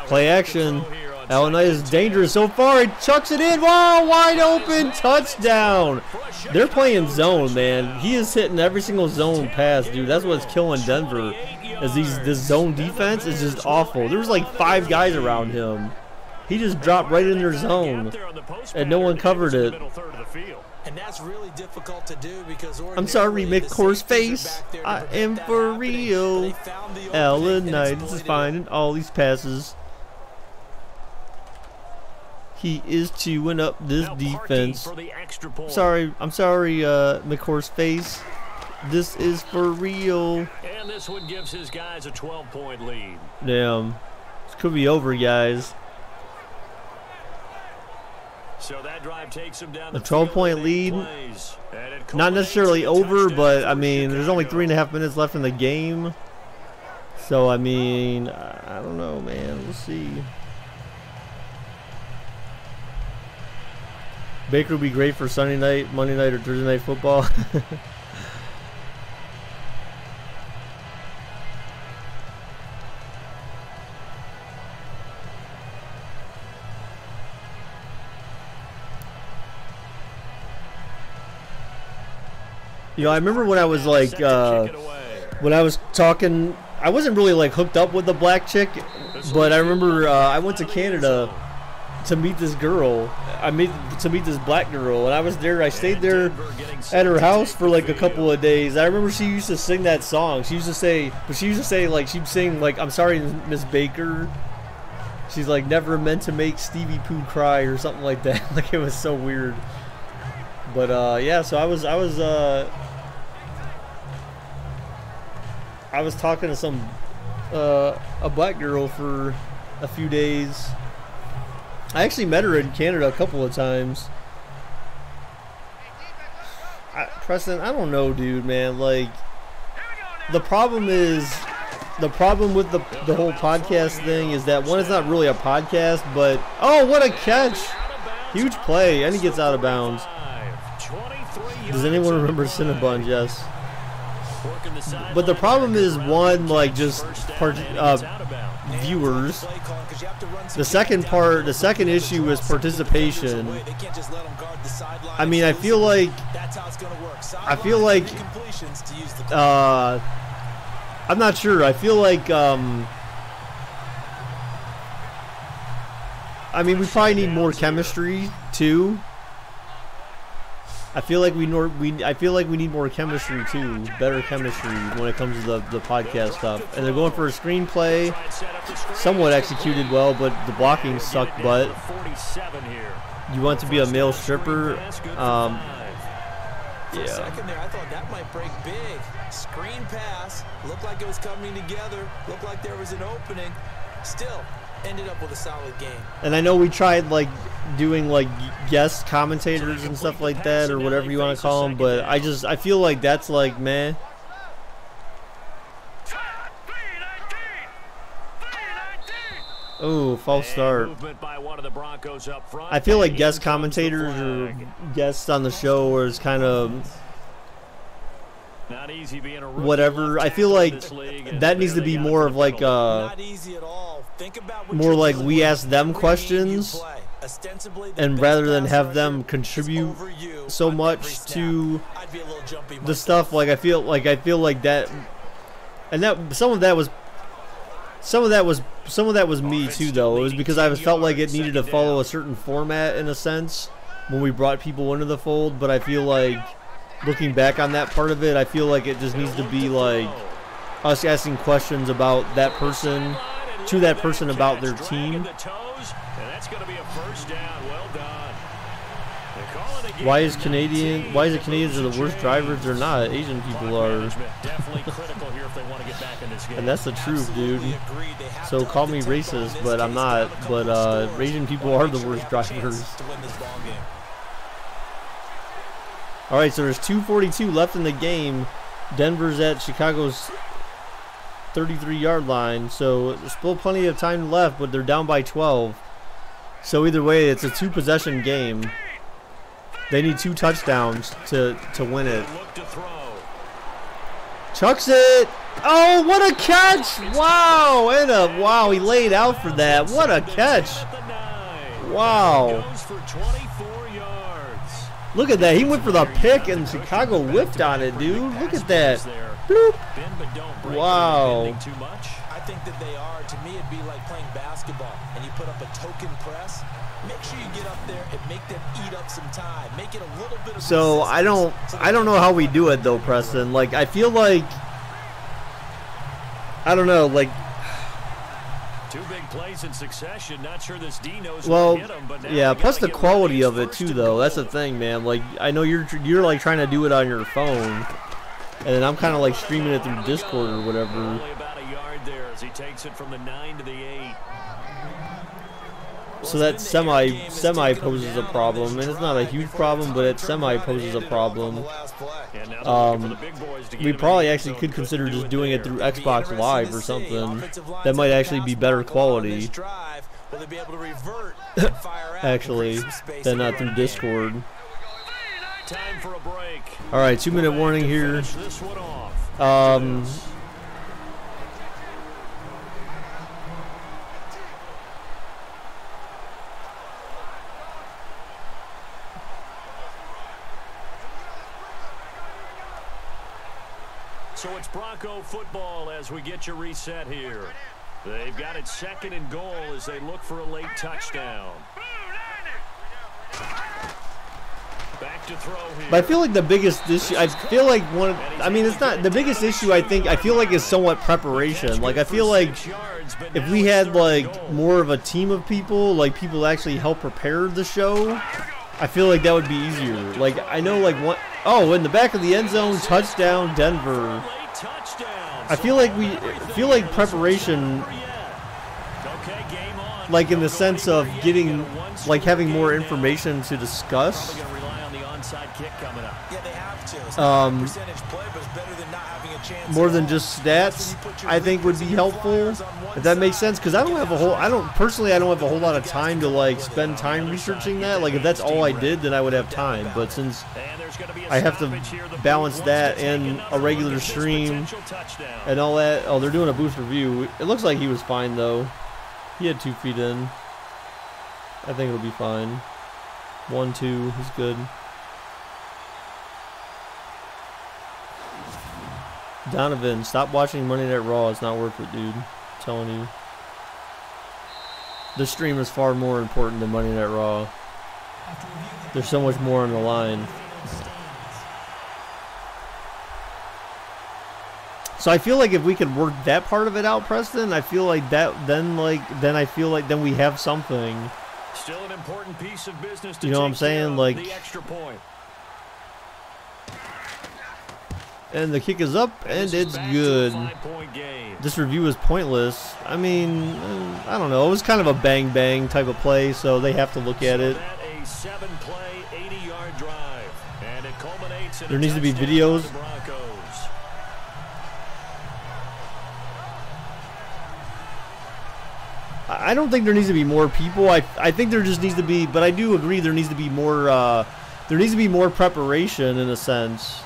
Play action. Illinois is dangerous so far. He chucks it in. Wow, wide open. Touchdown. They're playing zone, man. He is hitting every single zone pass, dude. That's what's killing Denver. Is this zone defense is just awful. There was like 5 guys around him. He just dropped right in their zone, and no one covered it. And that's really difficult to do because I'm sorry, McCourt's face. I am for real. Illinois is finding all these passes. He is chewing up this defense. I'm sorry, McCourt's face. This is for real. And this one gives his guys a 12-point lead. Damn. This could be over, guys. So that drive takes him down a 12-point lead. Not necessarily over, but I mean, there's only 3.5 minutes left in the game. So I mean, I don't know, man. We'll see. Baker would be great for Sunday night, Monday night, or Thursday night football. You know, I remember when I was like, when I was talking, I wasn't really like hooked up with the black chick, but I remember I went to Canada to meet this girl. To meet this black girl, and I was there. I stayed there at her house for like a couple of days. I remember she used to sing that song. She used to say like she'd sing like, "I'm sorry, Miss Baker." She's like, "Never meant to make Stevie Pooh cry" or something like that. Like, it was so weird. But yeah, so I was talking to some a black girl for a few days. I actually met her in Canada a couple of times. Preston, I don't know, dude, man. Like, the problem with the whole podcast thing is that, one, it's not really a podcast, but oh, what a catch! Huge play, and he gets out of bounds. Does anyone remember Cinnabon? Yes. But the problem is, one, like, just viewers. The second issue is participation. I mean, I feel like I'm not sure. I feel like I mean, we probably need more chemistry too. I feel like we need more chemistry too, better chemistry when it comes to the podcast stuff. And they're going for a screenplay, somewhat executed well, but the blocking sucked butt. You want to be a male stripper? For a second there, I thought that might break big. Screen pass, looked like it was coming together, looked like there was an opening. Still, ended up with a solid game. And I know we tried like doing like guest commentators and stuff like that, or whatever you want to call them, but I feel like that's like, man. Oh, false start. I feel like guest commentators or guests on the show is kind of Not easy being a rookie whatever. I feel like that needs to be more of like Not easy at all. Think about what more you're like doing. we ask them Every game you questions, play, ostensibly the and best rather than pass have rusher them is contribute over you so on every much snap. to I'd be a little jumpy the myself. stuff. Like I feel like that, and that some of that was me too, though. It was because I felt like it needed to follow a certain format in a sense when we brought people into the fold. But I feel like looking back on that part of it, I feel like it just needs to be like us asking questions about that person to that person about their team. Why is it Canadians are the worst drivers? They're not. Asian people are. And that's the truth, dude. So call me racist, but I'm not. But Asian people are the worst drivers. All right, so there's 2:42 left in the game. Denver's at Chicago's 33-yard line, so there's still plenty of time left, but they're down by 12. So either way, it's a two-possession game. They need 2 touchdowns to win it. Chucks it. Oh, what a catch! Wow, wow, he laid out for that. What a catch! Wow. Look at that. He went for the pick, and Chicago whipped on it, dude. Look at that. Bloop. Wow. I think that they are. To me, it'd be like playing basketball, and you put up a token press. Make sure you get up there and make them eat up some time. Make it a little bit of So I don't know how we do it though, Preston. Like I feel like I don't know, like 2 big plays in succession. Not sure this D knows well, where to hit him, but now yeah. they Plus gotta the get quality one of it these too, first though. and That's the goal. thing, man. Like I know you're like trying to do it on your phone, and then I'm kind of like streaming it through Discord or whatever. Only about a yard there as he takes it from the 9 to the 8. So that semi poses a problem, and it's not a huge problem, but it semi poses a problem. We probably actually could consider just doing it through Xbox Live or something. That might actually be better quality, actually, than not through Discord. Time for a break. All right, 2-minute warning here. This one off. So it's Bronco football as we get you reset here. They've got it 2nd and goal as they look for a late touchdown. Back to throw here. But I feel like the biggest issue, it's not the biggest issue. I feel like is somewhat preparation. Like I feel like if we had like more of a team of people, like people actually help prepare the show, I feel like that would be easier. Like I know like one. Oh, in the back of the end zone, touchdown, Denver. I feel like preparation, like in the sense of getting, like having more information to discuss. More than just stats, I think would be helpful. If that makes sense, because I don't have a whole lot of time to like spend time researching that. Like if that's all I did, then I would have time. But since I have to balance that and a regular stream and all that. Oh, they're doing a boost review. It looks like he was fine though. He had 2 feet in. I think it'll be fine. 1-2, he's good. Donovan, stop watching Monday Night Raw. It's not worth it, dude. I'm telling you. This stream is far more important than Monday Night Raw. There's so much more on the line. So I feel like if we could work that part of it out, Preston, I feel like that then we have something. Still an important piece of business to you know what I'm saying? Like the extra point. And the kick is up, and it's good. This review is pointless. I mean, I don't know. It was kind of a bang-bang type of play, so they have to look at it. A 7-play, 80-yard drive, and it culminates in there needs to be videos. I don't think there needs to be more people. I think there just needs to be, but I do agree there needs to be more. There needs to be more preparation in a sense.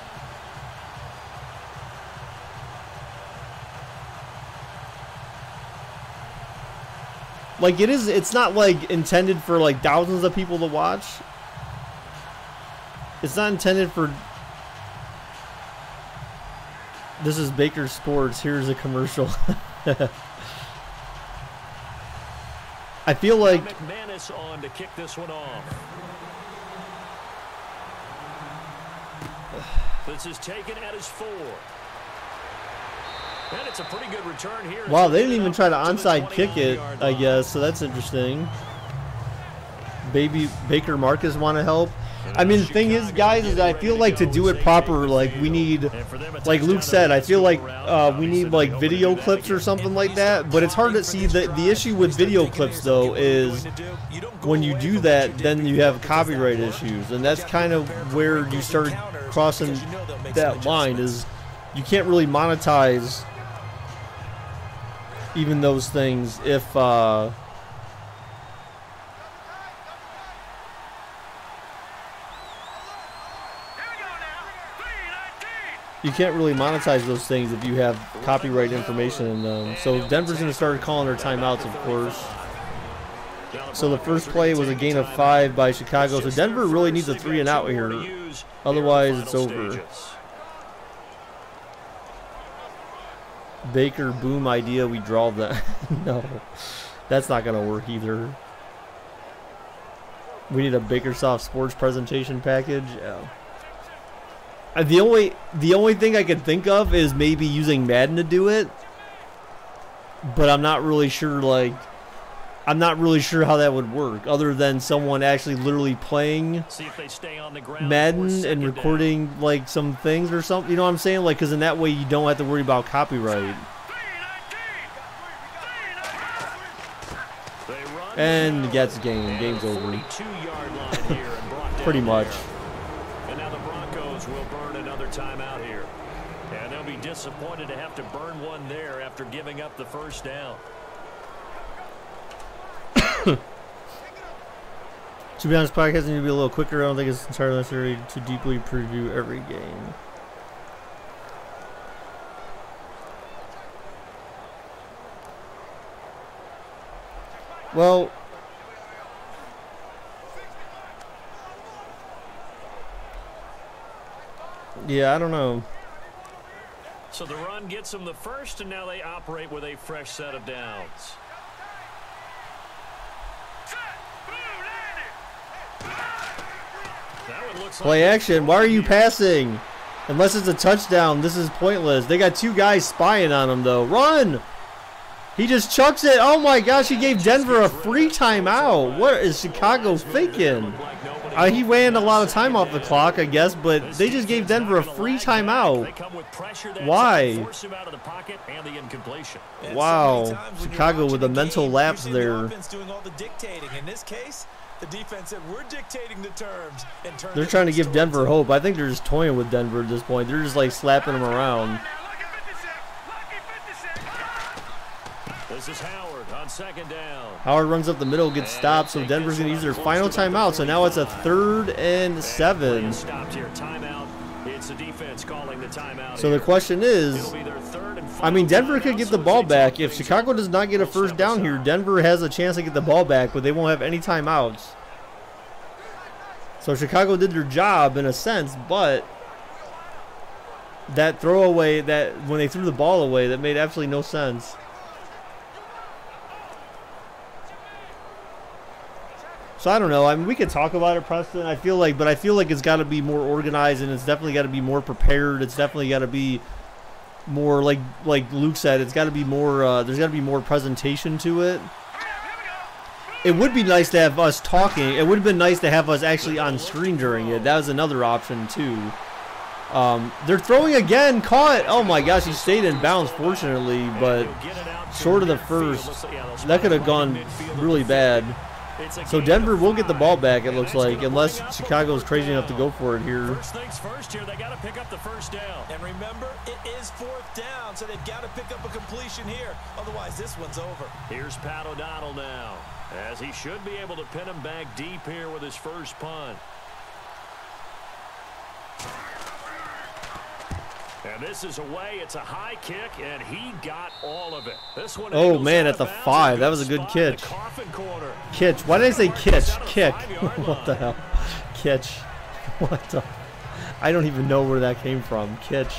Like, it's not, like, intended for, like, thousands of people to watch. It's not intended for... This is Baker Sports. Here's a commercial. I feel like... McManus on to kick this one off. This is taken at his 4. And it's a pretty good return here. Wow, they didn't even try to onside kick it, I guess, so that's interesting. Baker Marcus want to help. I mean, the thing is, guys, is I feel like to do it proper, like, we need, like Luke said, I feel like we need, like, video clips or something like that, but it's hard to see. The issue with video clips, though, is when you do that, then you have copyright issues, and that's kind of where you start crossing that line, is you can't really monetize even those things if, you can't really monetize those things if you have copyright information in them. So Denver's going to start calling their timeouts, of course. So the first play was a gain of 5 by Chicago. So Denver really needs a 3 and out here. Otherwise, it's over. Baker, boom idea, we draw that. No, that's not going to work either. We need a Bakersoft Sports presentation package. Yeah. The only thing I could think of is maybe using Madden to do it, but I'm not really sure. Like, I'm not really sure how that would work, other than someone actually literally playing Madden and recording like some things or something. You know what I'm saying? Like, because in that way you don't have to worry about copyright. And gets game. Game's over. Pretty much. Will burn another timeout here. And they'll be disappointed to have to burn one there after giving up the first down. To be honest, podcast need to be a little quicker. I don't think it's entirely necessary to deeply preview every game. Well, yeah, I don't know. So the run gets them the first, and now they operate with a fresh set of downs. Play action. Why are you passing? Unless it's a touchdown, this is pointless. They got 2 guys spying on him, though. Run! He just chucks it. Oh, my gosh. He gave Denver a free timeout. What is Chicago thinking? He ran a lot of time off the clock, I guess, but they just gave Denver a free timeout. Why? Wow. Chicago with a mental lapse there. They're trying to give Denver hope. I think they're just toying with Denver at this point. They're just like slapping them around. This is Howard on second down. Howard runs up the middle, gets stopped, so Denver's going to use their final timeout. So now it's a 3rd and 7. It's the defense calling the timeout. So the question is, I mean, Denver could get the ball back. If Chicago does not get a first down here, Denver has a chance to get the ball back, but they won't have any timeouts. So Chicago did their job in a sense, but that throwaway, that when they threw the ball away, that made absolutely no sense. So I don't know. I mean, we could talk about it, Preston. I feel like it's got to be more organized, and it's definitely got to be more prepared. It's definitely got to be more, like Luke said. It's got to be more. There's got to be more presentation to it. It would be nice to have us talking. It would have been nice to have us actually on screen during it. That was another option too. They're throwing again. Caught. Oh my gosh, he stayed in bounds fortunately, but short of the first. That could have gone really bad. So Denver will get the ball back, it looks like, unless Chicago's crazy enough to go for it here. First things first here, they got to pick up the first down. And remember, it is 4th down, so they've got to pick up a completion here. Otherwise, this one's over. Here's Pat O'Donnell now, as he should be able to pin him back deep here with his first punt. And this is away. It's a high kick, and he got all of it. This one. Oh man, at the 5, that was a good catch. Kitch. Why did I say kitch? Kick. What the hell? Kitch. What the? I don't even know where that came from. Kitch.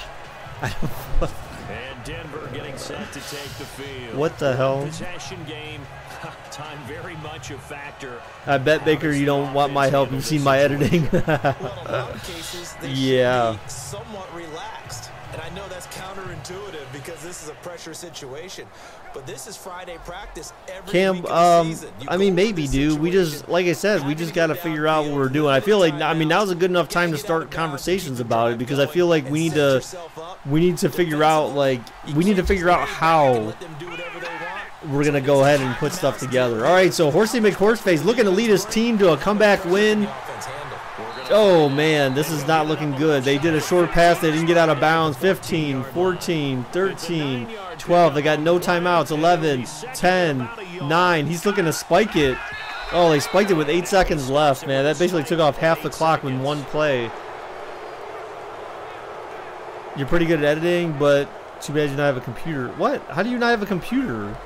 I don't. And Denver getting set to take the field. What the hell? Possession game. Time very much a factor. I bet, Baker, you don't want my help. You've seen my editing. Well, in a lot of cases, they yeah. should be somewhat relaxed. And I know that's counterintuitive because this is a pressure situation. But this is Friday practice every Cam, week of the season. I mean, maybe, dude. We just, like I said, we just got to figure out what we're doing. I feel like, I mean, now's a good enough time to start conversations about it because I feel like we need to figure out, like, how we're going to go ahead and put stuff together. All right, so Horsey McHorseface looking to lead his team to a comeback win. Oh, man, this is not looking good. They did a short pass. They didn't get out of bounds. 15, 14, 13, 12. They got no timeouts. 11, 10, 9. He's looking to spike it. Oh, they spiked it with 8 seconds left, man. That basically took off half the clock in one play. You're pretty good at editing, but too bad you don't have a computer. What? How do you not have a computer?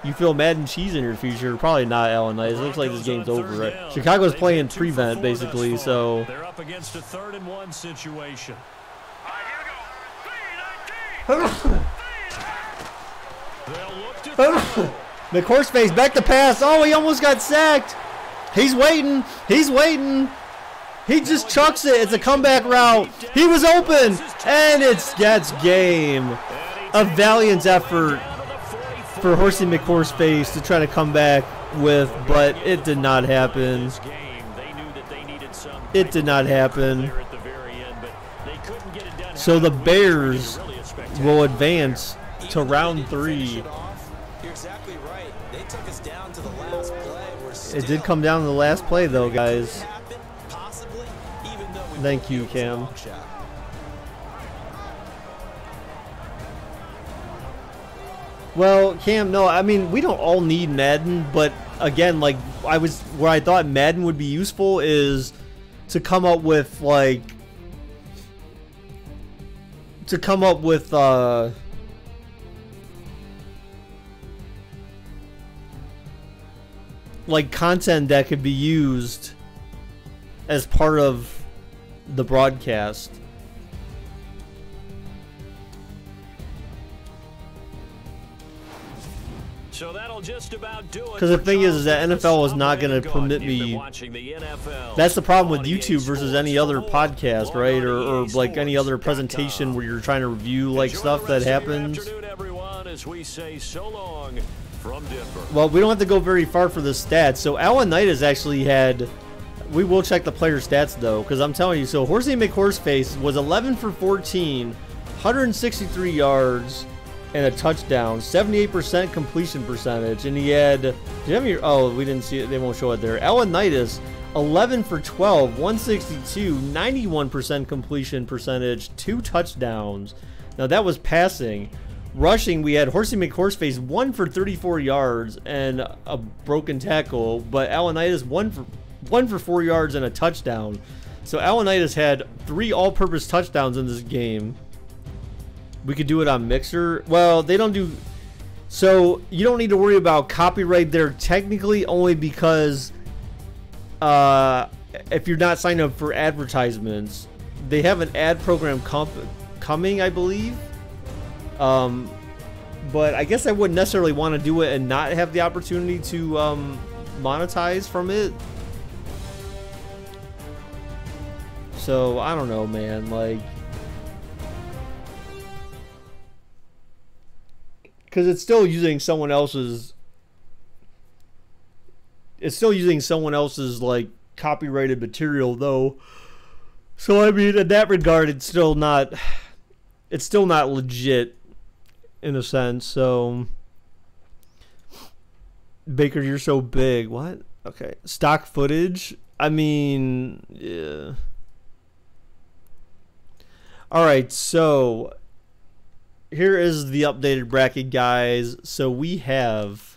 You feel Madden cheese in your future? Probably not, Alan Knight. It looks like this game's over, right? Chicago's playing prevent, basically, so. They're up against a 3rd-and-1 situation. McHorseface back to pass. Oh, he almost got sacked. He's waiting. He's waiting. He just chucks it. It's a comeback route. He was open, and that's game. A valiant effort for Horsey McHorseface to try to come back with, but it did not happen. It did not happen. So the Bears will advance to round 3. It did come down to the last play, though, guys. Thank you, Cam. Well, Cam, no, I mean, we don't all need Madden, but again, like, where I thought Madden would be useful is to come up with, like, like, content that could be used as part of the broadcast. So that'll just about do it. Because the thing is that NFL is not going to permit me. That's the problem with YouTube versus any other podcast, right? Or like any other presentation where you're trying to review like stuff that happens. Well, we don't have to go very far for the stats. So Alan Knight has actually had. We will check the player stats though, because I'm telling you. So Horsey McHorseface was 11 for 14, 163 yards. And a touchdown, 78% completion percentage, and he had. Do you have your? Oh, we didn't see it. They won't show it there. Alan Knightis, 11 for 12, 162, 91% completion percentage, 2 touchdowns. Now that was passing. Rushing, we had Horsey McHorseface 1 for 34 yards and a broken tackle, but Alan Knightis 1 for 4 yards and a touchdown. So Alan Knightis had 3 all-purpose touchdowns in this game. We could do it on Mixer. Well, they don't do. So you don't need to worry about copyright there technically, only because if you're not signed up for advertisements, they have an ad program coming, I believe. But I guess I wouldn't necessarily want to do it and not have the opportunity to monetize from it. So I don't know, man. Like. Because it's still using someone else's. It's still using someone else's like copyrighted material, though. So I mean, in that regard, it's still not. It's still not legit, in a sense. So, Baker, you're so big. What? Okay, stock footage. I mean, yeah. All right, so. Here is the updated bracket, guys. So we have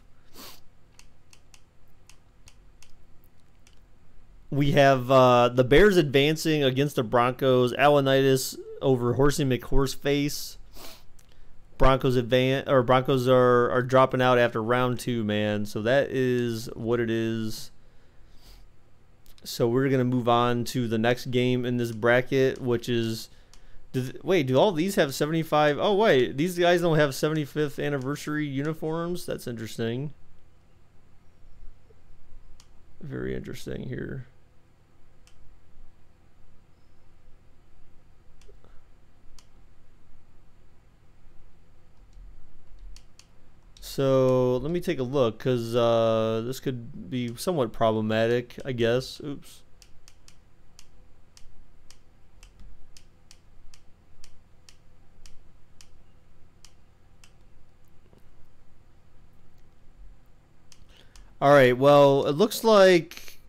We have the Bears advancing against the Broncos. Alanitis over Horsey McHorseface. Broncos are dropping out after round 2, man. So that is what it is. So we're gonna move on to the next game in this bracket, which is. Wait, do all these have 75? Oh wait, these guys don't have 75th anniversary uniforms. That's interesting. Very interesting here. So let me take a look, because this could be somewhat problematic, I guess. Oops. All right, well, it looks like...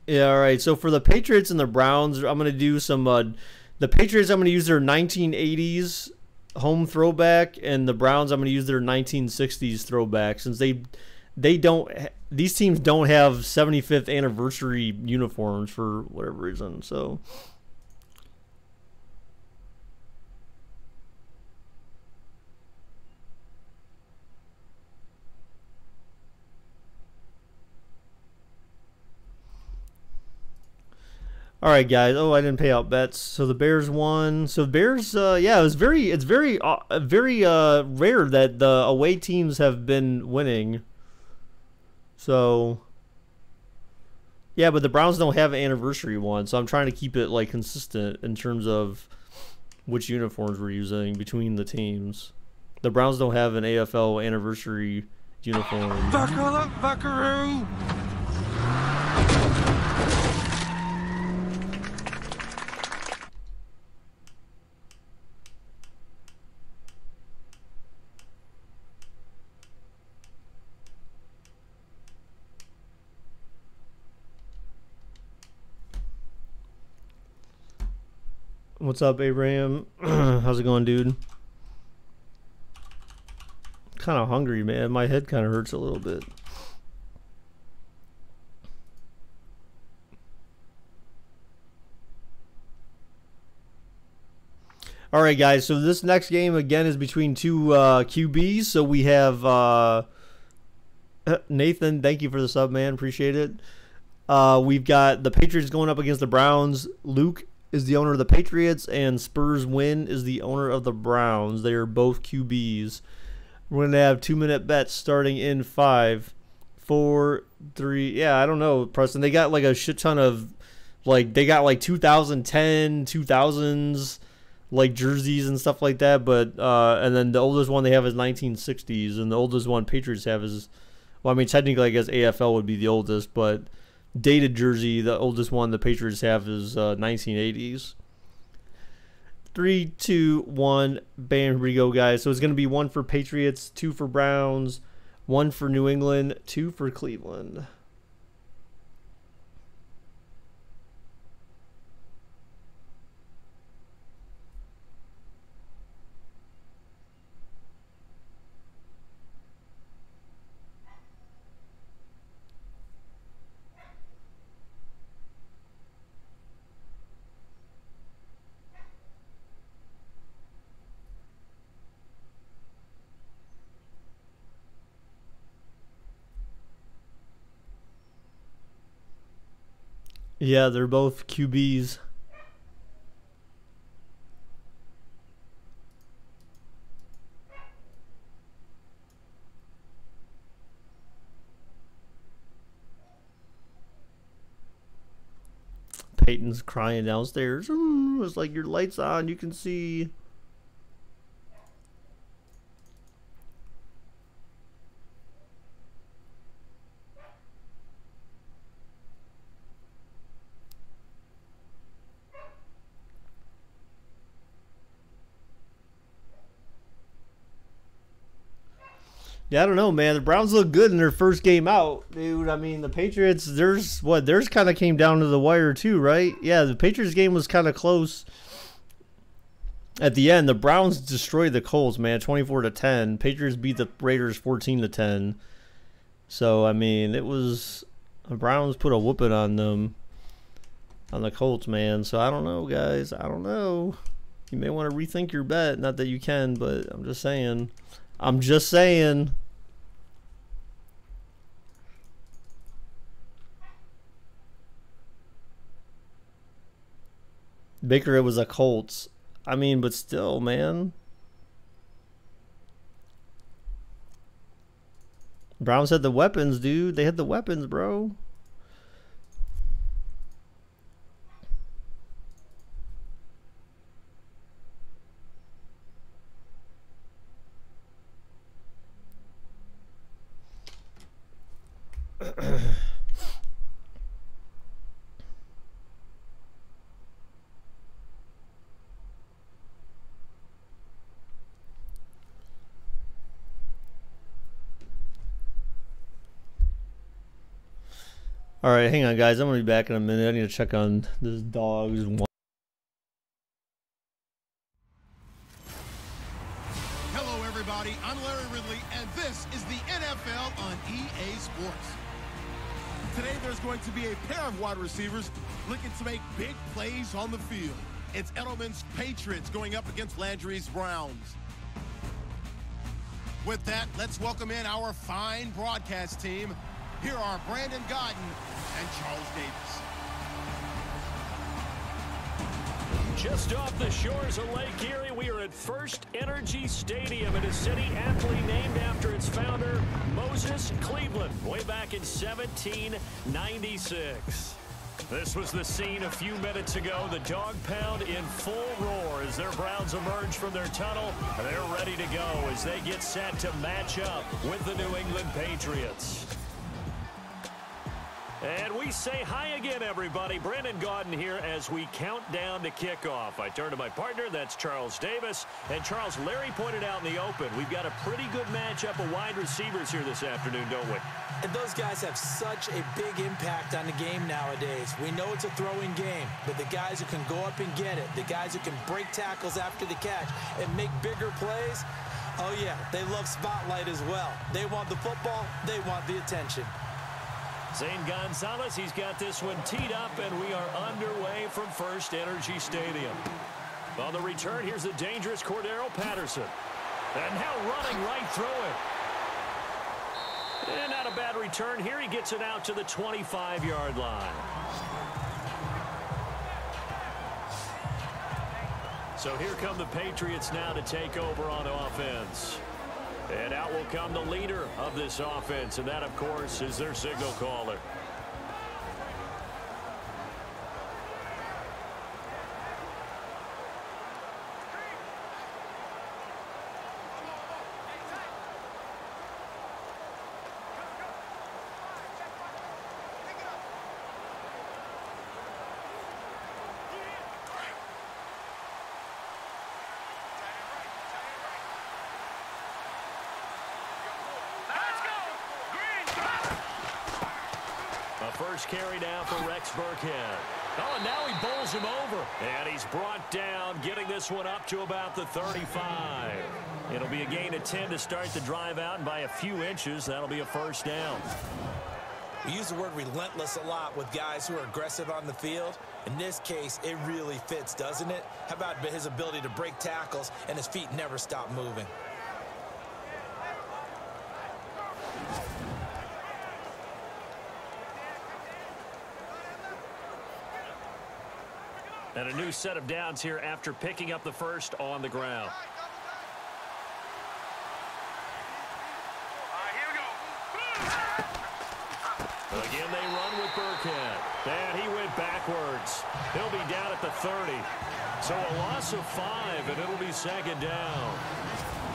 Yeah, all right, so for the Patriots and the Browns, I'm going to do some... the Patriots, I'm going to use their 1980s home throwback, and the Browns, I'm going to use their 1960s throwback, since they don't... These teams don't have 75th anniversary uniforms for whatever reason, so... All right, guys. Oh, I didn't pay out bets. So the Bears won. So Bears, yeah, it's very rare that the away teams have been winning. So, yeah, but the Browns don't have an anniversary one, so I'm trying to keep it like consistent in terms of which uniforms we're using between the teams. The Browns don't have an AFL anniversary uniform. Buckle up, buckaroo! What's up, Abraham? How's it going, dude? Kind of hungry, man. My head kind of hurts a little bit. All right, guys. So this next game again is between two QBs. So we have Nathan. Thank you for the sub, man. Appreciate it. We've got the Patriots going up against the Browns. Luke is the owner of the Patriots, and Spurs Win is the owner of the Browns. They are both QBs. We're going to have 2-minute bets starting in 5, 4, 3. Yeah, I don't know, Preston. They got like a shit ton of, like, they got like 2010, 2000s, like jerseys and stuff like that. But, and then the oldest one they have is 1960s, and the oldest one Patriots have is, well, I mean, technically, I guess AFL would be the oldest, but dated jersey, the oldest one the Patriots have is 1980s. 3, 2, 1, bam, here we go, guys. So it's going to be 1 for Patriots, 2 for Browns, 1 for New England, 2 for Cleveland. Yeah, they're both QBs. Peyton's crying downstairs. It's like your light's on, you can see. Yeah, I don't know, man. The Browns look good in their first game out, dude. I mean, the Patriots, theirs kind of came down to the wire too, right? Yeah, the Patriots game was kind of close at the end. The Browns destroyed the Colts, man, 24-10. Patriots beat the Raiders 14-10. So I mean, it was the Browns put a whooping on them, on the Colts, man. So I don't know, guys. I don't know. You may want to rethink your bet. Not that you can, but I'm just saying. I'm just saying. Baker, it was a Colts. I mean, but still, man. Browns had the weapons, dude. They had the weapons, bro. All right, hang on, guys. I'm going to be back in a minute. I need to check on this dog's one. Hello, everybody. I'm Larry Ridley, and this is the NFL on EA Sports. Today, there's going to be a pair of wide receivers looking to make big plays on the field. It's Edelman's Patriots going up against Landry's Browns. With that, let's welcome in our fine broadcast team. Here are Brandon Godden and Charles Davis. Just off the shores of Lake Erie, we are at First Energy Stadium in a city aptly named after its founder, Moses Cleveland, way back in 1796. This was the scene a few minutes ago. The dog pound in full roar as their Browns emerge from their tunnel. They're ready to go as they get set to match up with the New England Patriots. And we say hi again, everybody. Brandon Gaudin here as we count down to kickoff. I turn to my partner, that's Charles Davis. And Charles, Larry pointed out in the open, we've got a pretty good matchup of wide receivers here this afternoon, don't we? And those guys have such a big impact on the game nowadays. We know it's a throwing game, but the guys who can go up and get it, the guys who can break tackles after the catch and make bigger plays, oh yeah, they love spotlight as well. They want the football, they want the attention. Zane Gonzalez, he's got this one teed up, and we are underway from First Energy Stadium. On the return, here's the dangerous Cordero Patterson. And now running right through it. And not a bad return here. He gets it out to the 25-yard line. So here come the Patriots now to take over on offense. And out will come the leader of this offense, and that, of course, is their signal caller. First carry now for Rex Burkhead. Oh, and now he bowls him over. And he's brought down, getting this one up to about the 35. It'll be a gain of 10 to start the drive out, and by a few inches, that'll be a first down. We use the word relentless a lot with guys who are aggressive on the field. In this case, it really fits, doesn't it? How about his ability to break tackles and his feet never stop moving? And a new set of downs here after picking up the first on the ground. Again, they run with Burkhead. And he went backwards. He'll be down at the 30. So a loss of 5, and it'll be second down.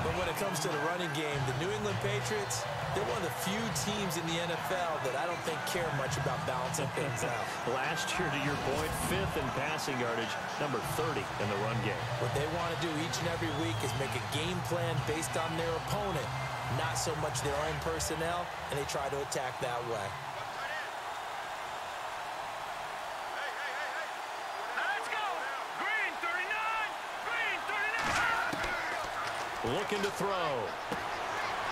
But when it comes to the running game, the New England Patriots, they're one of the few teams in the NFL that I don't think care much about balancing things out. Last year, to your point, 5th in passing yardage, number 30 in the run game. What they want to do each and every week is make a game plan based on their opponent, not so much their own personnel, and they try to attack that way. Looking to throw.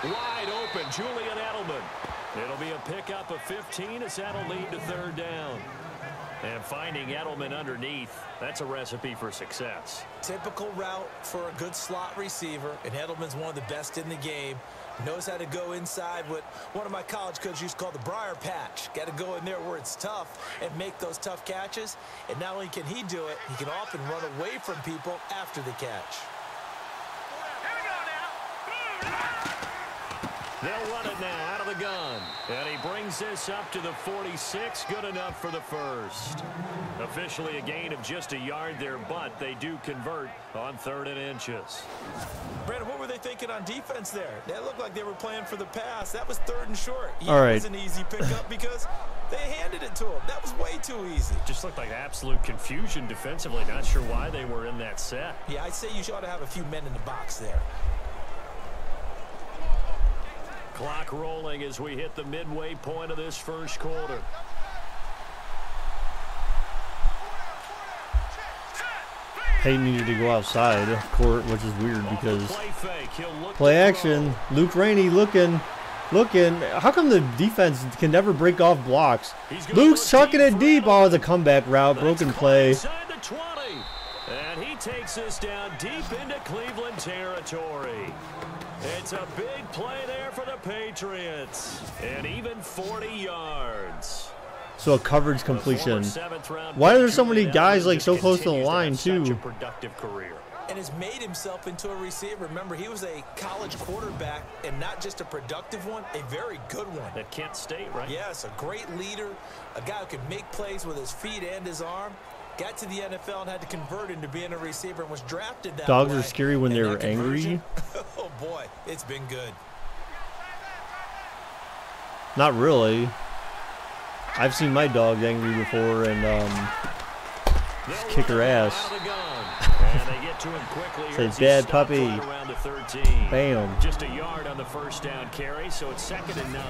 Wide open, Julian Edelman. It'll be a pickup of 15 as that'll lead to third down. And finding Edelman underneath, that's a recipe for success. Typical route for a good slot receiver, and Edelman's one of the best in the game. Knows how to go inside what one of my college coaches used to call the briar patch. Got to go in there where it's tough and make those tough catches. And not only can he do it, he can often run away from people after the catch. They'll run it now out of the gun. And he brings this up to the 46. Good enough for the first. Officially a gain of just a yard there, but they do convert on 3rd and inches. Brandon, what were they thinking on defense there? That looked like they were playing for the pass. That was 3rd and short. Yeah, all right. It was an easy pickup because they handed it to him. That was way too easy. Just looked like absolute confusion defensively. Not sure why they were in that set. Yeah, I'd say you ought to have a few men in the box there. Clock rolling as we hit the midway point of this first quarter. Payton needed to go outside of court, which is weird because play action. Luke Rainey looking. How come the defense can never break off blocks? Luke's chucking it deep. Oh, the comeback route, broken play. And he takes this down deep into Cleveland territory. It's a big play there for the Patriots. And even 40 yards. So a coverage completion. Why are there so many guys like so close to the line too? Productive career. And has made himself into a receiver. Remember, he was a college quarterback, and not just a productive one, a very good one. At Kent State, right? Yes, a great leader, a guy who could make plays with his feet and his arm. Got to the NFL and had to convert into being a receiver and was drafted that Dogs way. are scary when they're angry. Oh, boy, it's been good. Not really. I've seen my dog angry before and just kick her ass. And they get to him quickly. Say bad puppy. Right around the 13. Bam. Just a yard on the first down carry, so it's 2nd and 9.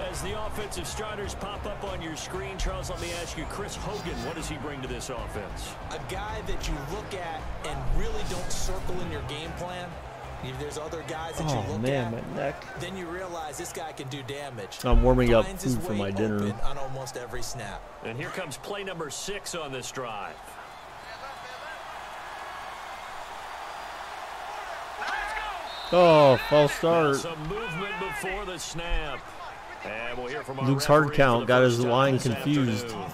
As the offensive starters pop up on your screen, Charles, let me ask you, Chris Hogan, what does he bring to this offense? A guy that you look at and really don't circle in your game plan. If there's other guys that you look at, my neck. then you realize this guy can do damage. I'm warming up Finds his food for way my dinner. open on almost every snap. And here comes play number 6 on this drive. Oh, false start. Some movement before the snap. And we'll hear from our Luke's hard referee count for the got first his time line this confused. afternoon.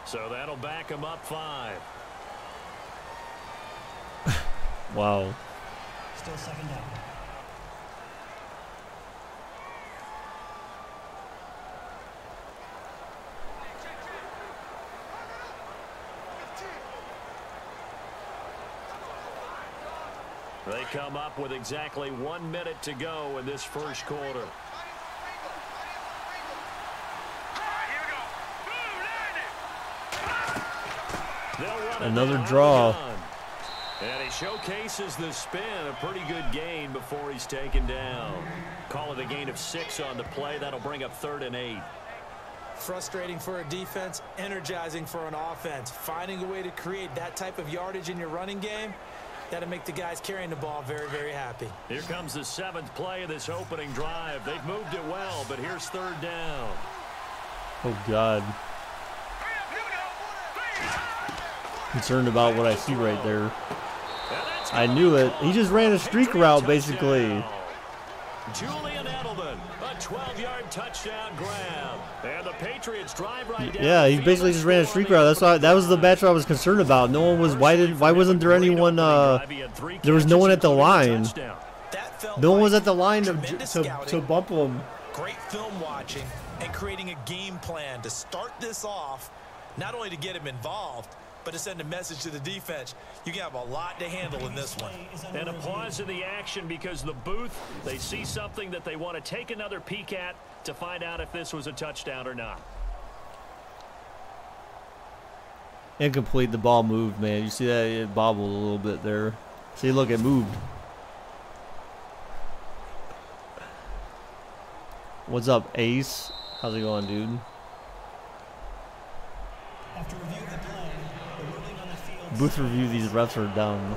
So that'll back him up 5. Wow. Still 2nd down. They come up with exactly 1 minute to go in this first quarter. Another draw. And he showcases the spin, a pretty good gain before he's taken down. Call it a gain of 6 on the play. That'll bring up 3rd and 8. Frustrating for a defense, energizing for an offense. Finding a way to create that type of yardage in your running game, that'll make the guys carrying the ball very, very happy. Here comes the 7th play of this opening drive. They've moved it well, but here's 3rd down. Oh, God. Concerned about what I see right there. I knew it. He just ran a streak route, basically. Julian Edelman, a 12-yard touchdown grab. And the Patriots drive right down. Yeah, he basically just ran a streak route. That's why that was the match I was concerned about. No one was. Why wasn't there anyone? There was no one at the line. No one was at the line to bump him. Great film watching and creating a game plan to start this off, not only to get him involved, but to send a message to the defense. You can have a lot to handle in this one. And a pause in the action because the booth, they see something that they want to take another peek at to find out if this was a touchdown or not. Incomplete. The ball moved, man. You see that? It bobbled a little bit there. See, look, it moved. What's up, Ace? How's it going, dude? After reviewing the play, the ruling on the field. Booth review, these refs are dumb.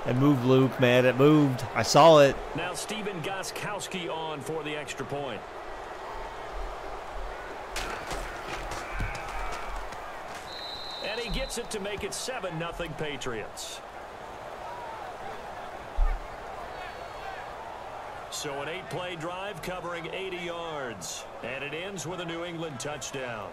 It moved, Luke, man. It moved. I saw it. Now Steven Gostkowski on for the extra point. And he gets it to make it 7-0 Patriots. So an 8-play drive covering 80 yards. And it ends with a New England touchdown.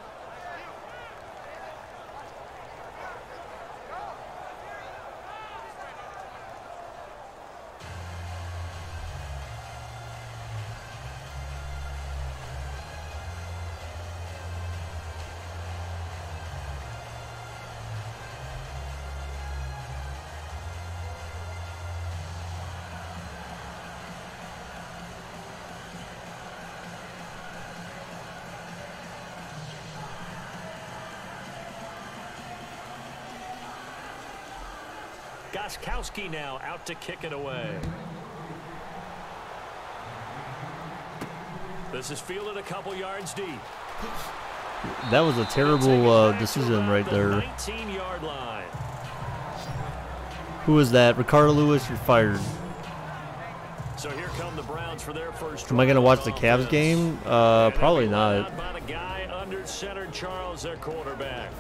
Gostkowski now out to kick it away. This is fielded a couple yards deep. That was a terrible decision right there. 19-yard line. Who is that? Ricardo Lewis, you're fired. So here come the Browns for their first. Am I going to watch the Cavs game? Probably not. By the guy under center, Charles, their quarterback.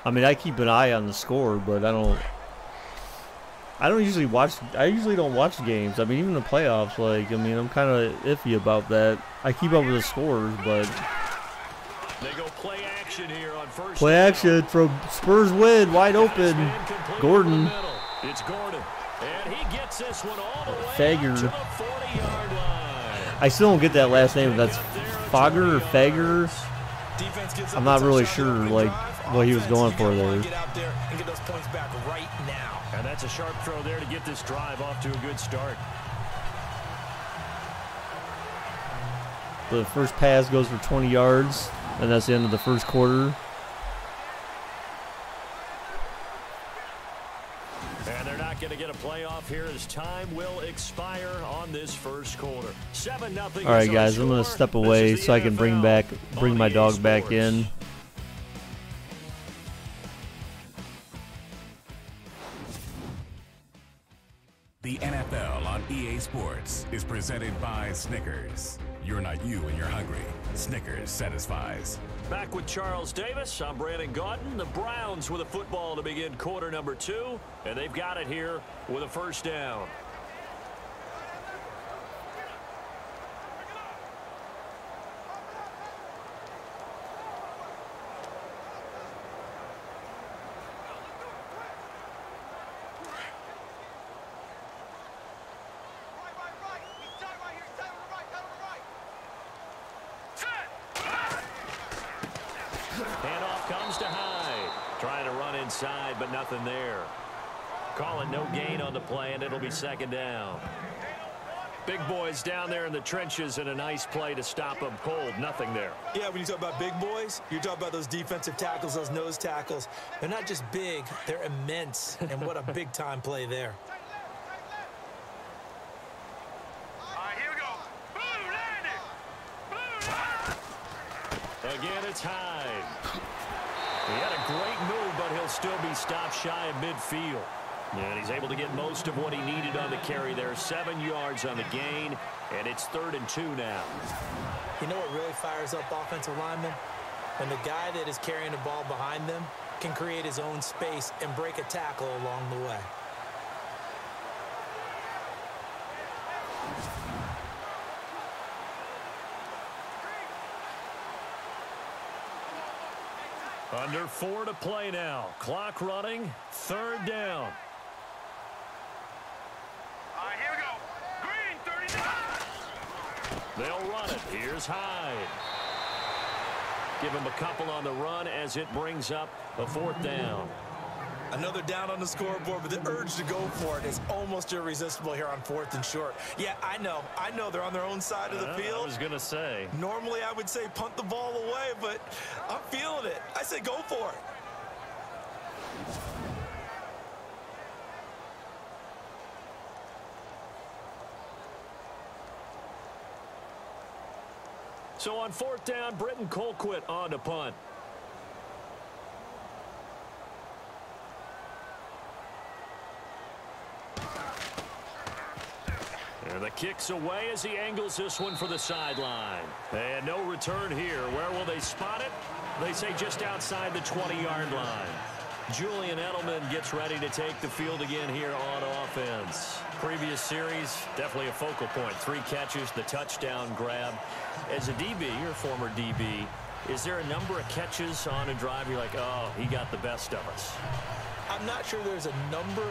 I mean, I keep an eye on the score, but I don't usually watch. I usually don't watch games. I mean, even the playoffs. Like, I mean, I'm kind of iffy about that. I keep up with the scores, but they go play action here on first. Play action from Spurs win, wide open. Gordon. It's Gordon, and he gets this one all the way Fager. to the 40-yard line. I still don't get that last name. If that's Fogger or Fager. I'm not really sure, like, what he was going for there. Get out there and get those points back right now. And that's a sharp throw there to get this drive off to a good start. The first pass goes for 20 yards, and that's the end of the first quarter. And they're not going to get a playoff here as time will expire on this first quarter. 7-0. All right, guys, I'm going to step away so I can bring my dog back in. The NFL on EA Sports is presented by Snickers. You're not you when you're hungry. Snickers satisfies. Back with Charles Davis. I'm Brandon Gaudin. The Browns with a football to begin quarter number 2. And they've got it here with a first down. Inside, but nothing there. Calling no gain on the play, and it'll be second down. Big boys down there in the trenches, and a nice play to stop them cold. Nothing there. Yeah, when you talk about big boys, you're talking about those defensive tackles, those nose tackles. They're not just big, they're immense, and what a big-time play there. All right, here we go. Boom, landing. Boom. Again, it's Hyde. He had a great move, but he'll still be stopped shy of midfield. And he's able to get most of what he needed on the carry there. 7 yards on the gain, and it's 3rd and 2 now. You know what really fires up offensive linemen? When the guy that is carrying the ball behind them can create his own space and break a tackle along the way. Under 4 to play now. Clock running. 3rd down. All right, here we go. Green, 39. They'll run it. Here's Hyde. Give him a couple on the run as it brings up a 4th down. Another down on the scoreboard, but the urge to go for it is almost irresistible here on 4th and short. Yeah, I know they're on their own side of the field. I was going to say. Normally, I would say punt the ball away, but I'm feeling it. I say go for it. So on 4th down, Britton Colquitt on to punt. And the kick's away as he angles this one for the sideline. And no return here. Where will they spot it? They say just outside the 20-yard line. Julian Edelman gets ready to take the field again here on offense. Previous series, definitely a focal point. 3 catches, the touchdown grab. As a DB, or former DB, is there a number of catches on a drive you're like, oh, he got the best of us? I'm not sure there's a number,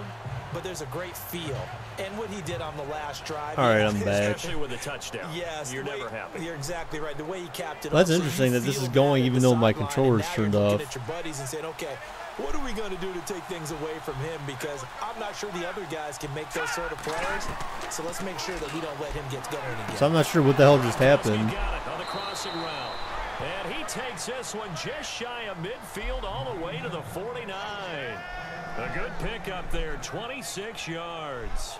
but there's a great feel. And what he did on the last drive. All right, I'm back. Especially with a touchdown. Yes. You're never happy. You're exactly right. The way he capped it. That's interesting that this is going even though my controller's turned off. At your buddies and saying, okay, what are we going to do to take things away from him? Because I'm not sure the other guys can make those sort of plays. So let's make sure that we don't let him get going again. So I'm not sure what the hell just happened. Got it on the crossing route. And he takes this one just shy of midfield all the way to the 49. A good pickup there, 26 yards.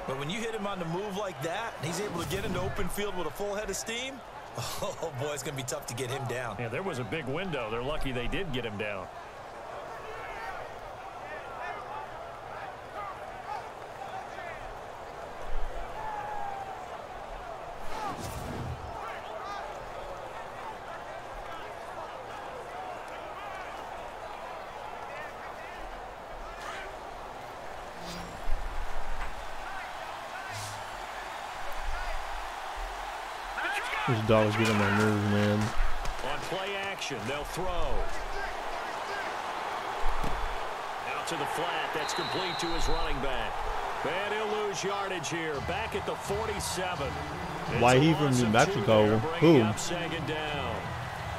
But when you hit him on the move like that, he's able to get into open field with a full head of steam. Oh, boy, it's going to be tough to get him down. Yeah, there was a big window. They're lucky they did get him down. This dog's getting on my nerves, man. On play action, they'll throw. Out to the flat. That's complete to his running back. And he'll lose yardage here. Back at the 47. Why he from New Mexico? Who? Second down.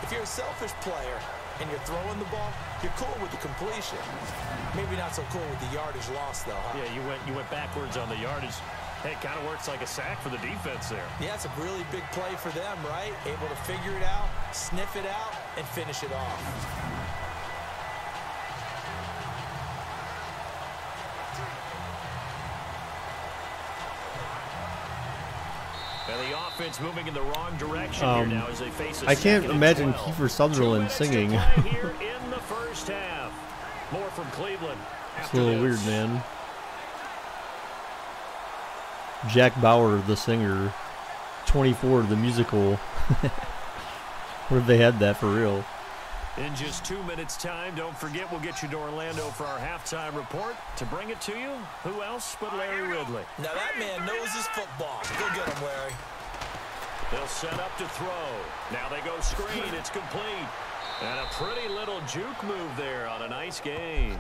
If you're a selfish player and you're throwing the ball, you're cool with the completion. Maybe not so cool with the yardage loss, though, huh? Yeah, you went backwards on the yardage. Hey, it kind of works like a sack for the defense there. Yeah, it's a really big play for them, right? Able to figure it out, sniff it out, and finish it off. And the offense moving in the wrong direction here now as they face a I can't second and imagine 12. Kiefer Sutherland 2 minutes to singing. play here in the first half. More from Cleveland. It's a little weird, man. Jack Bauer, the singer. 24, the musical. What if they had that for real? In just 2 minutes' time, don't forget we'll get you to Orlando for our halftime report. To bring it to you, who else but Larry Ridley? Now that man knows his football. Go get him, Larry. They'll set up to throw. Now they go screen. It's complete. And a pretty little juke move there on a nice gain.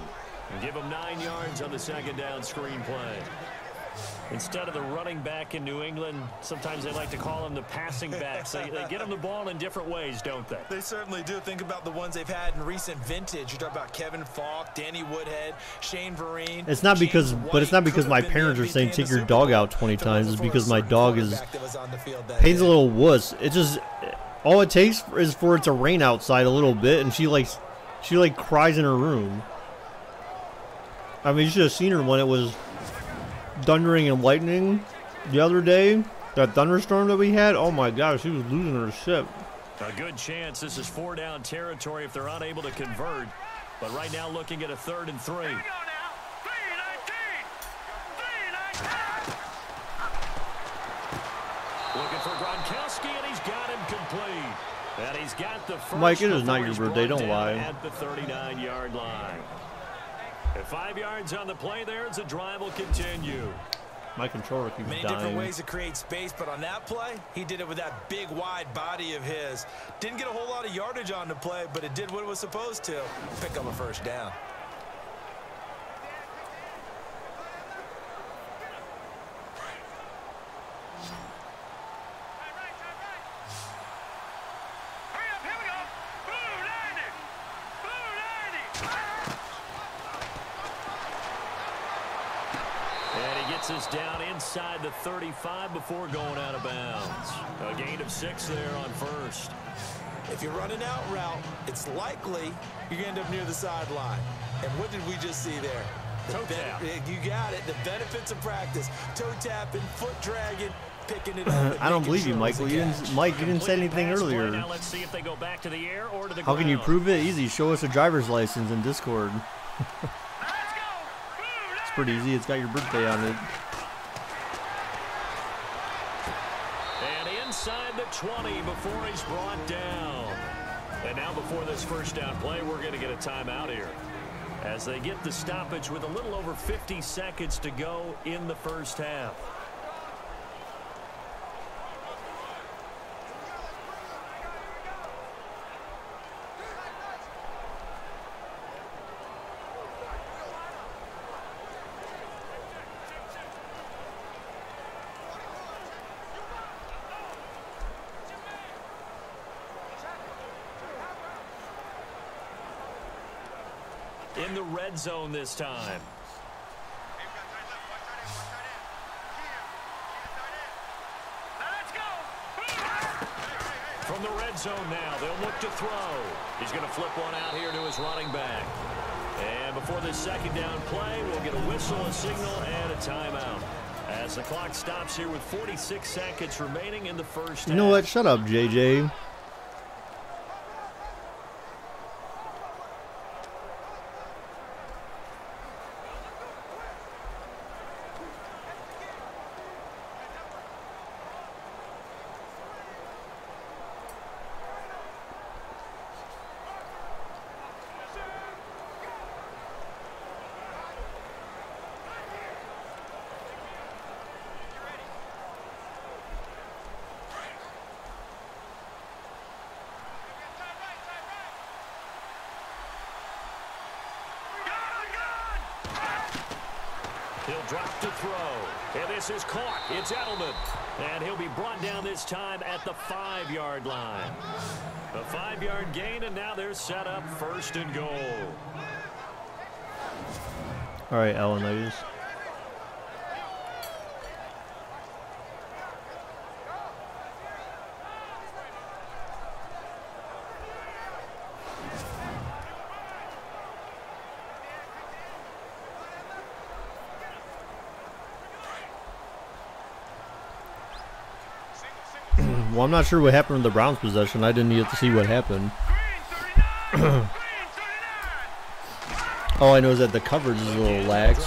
And give them 9 yards on the second down screen play. Instead of the running back in New England, sometimes they like to call them the passing backs. They get them the ball in different ways, don't they? They certainly do. Think about the ones they've had in recent vintage. You talk about Kevin Falk, Danny Woodhead, Shane Vereen. It's not because, but it's not because my parents are saying take your dog out 20 times. It's because my dog is Payne's a little wuss. It just all it takes is for it to rain outside a little bit, and she cries in her room. I mean, you should have seen her when it was thundering and lightning the other day. That thunderstorm that we had, oh my gosh, she was losing her shit. A good chance this is 4 down territory if they're unable to convert. But right now looking at a 3rd and 3. Here we go now. 3-19. Looking for Gronkowski, and he's got him complete. And he's got the first. Mike, it is not your he's birthday, brought don't down lie. At the 39-yard line. At 5 yards on the play there, as the drive will continue. My controller keeps Many dying. different ways to create space, but on that play, he did it with that big, wide body of his. Didn't get a whole lot of yardage on the play, but it did what it was supposed to. Pick up a first down. Hurry up, here we go. Blue 90. Blue 90. gets us down inside the 35 before going out of bounds. A gain of 6 there on first. If you're running out route, it's likely you're going to end up near the sideline. And what did we just see there? Toe tap. You got it. The benefits of practice. Toe tapping, foot dragging, picking it up. I don't believe you, Michael. You didn't say anything earlier. Now let's see if they go back to the air or to the How ground. can you prove it? Easy. Show us a driver's license in Discord. It's pretty easy. It's got your birthday on it. And inside the 20 before he's brought down. And now before this first down play, we're going to get a timeout here, as they get the stoppage with a little over 50 seconds to go in the first half. In the red zone this time. From the red zone now, they'll look to throw. He's going to flip one out here to his running back. And before this second down play, we'll get a whistle, a signal, and a timeout, as the clock stops here with 46 seconds remaining in the first half. You know what? Shut up, JJ. He'll drop to throw. And this is caught. It's Edelman. And he'll be brought down this time at the 5-yard line. A 5-yard gain, and now they're set up first and goal. All right, Alan, I just... Well, I'm not sure what happened in the Browns' possession. I didn't get to see what happened. All I know is that the coverage is a little lax.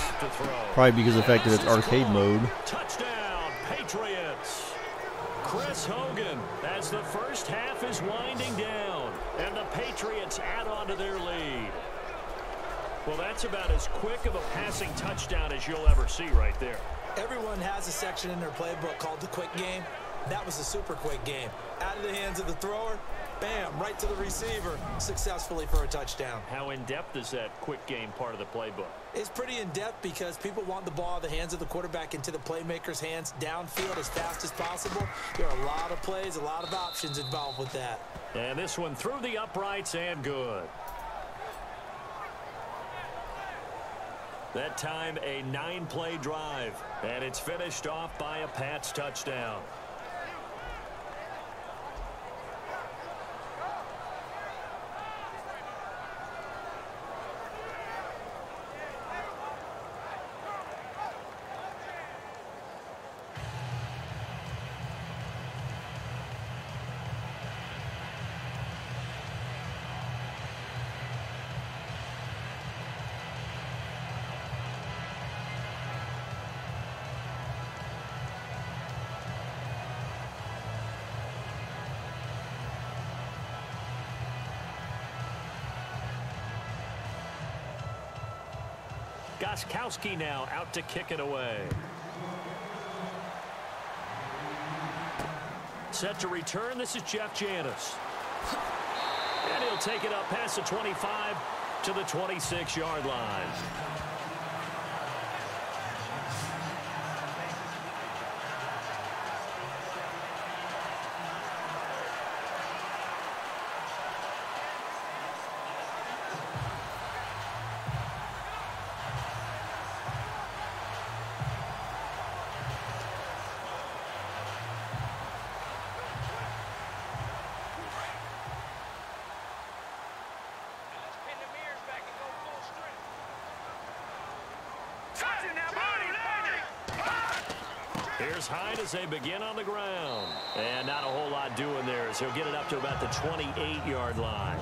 Probably because of the fact that it's arcade mode. Touchdown, Patriots. Chris Hogan, as the first half is winding down, and the Patriots add on to their lead. Well, that's about as quick of a passing touchdown as you'll ever see right there. Everyone has a section in their playbook called the quick game. That was a super quick game. Out of the hands of the thrower, bam, right to the receiver, successfully for a touchdown. How in-depth is that quick game part of the playbook? It's pretty in-depth because people want the ball out of the hands of the quarterback into the playmaker's hands downfield as fast as possible. There are a lot of plays, a lot of options involved with that. And this one through the uprights and good. That time a 9-play drive, and it's finished off by a Pats touchdown. Gostkowski now out to kick it away. Set to return. This is Jeff Janis. And he'll take it up past the 25 to the 26-yard line. Here's Hyde as they begin on the ground. And not a whole lot doing there as he'll get it up to about the 28-yard line.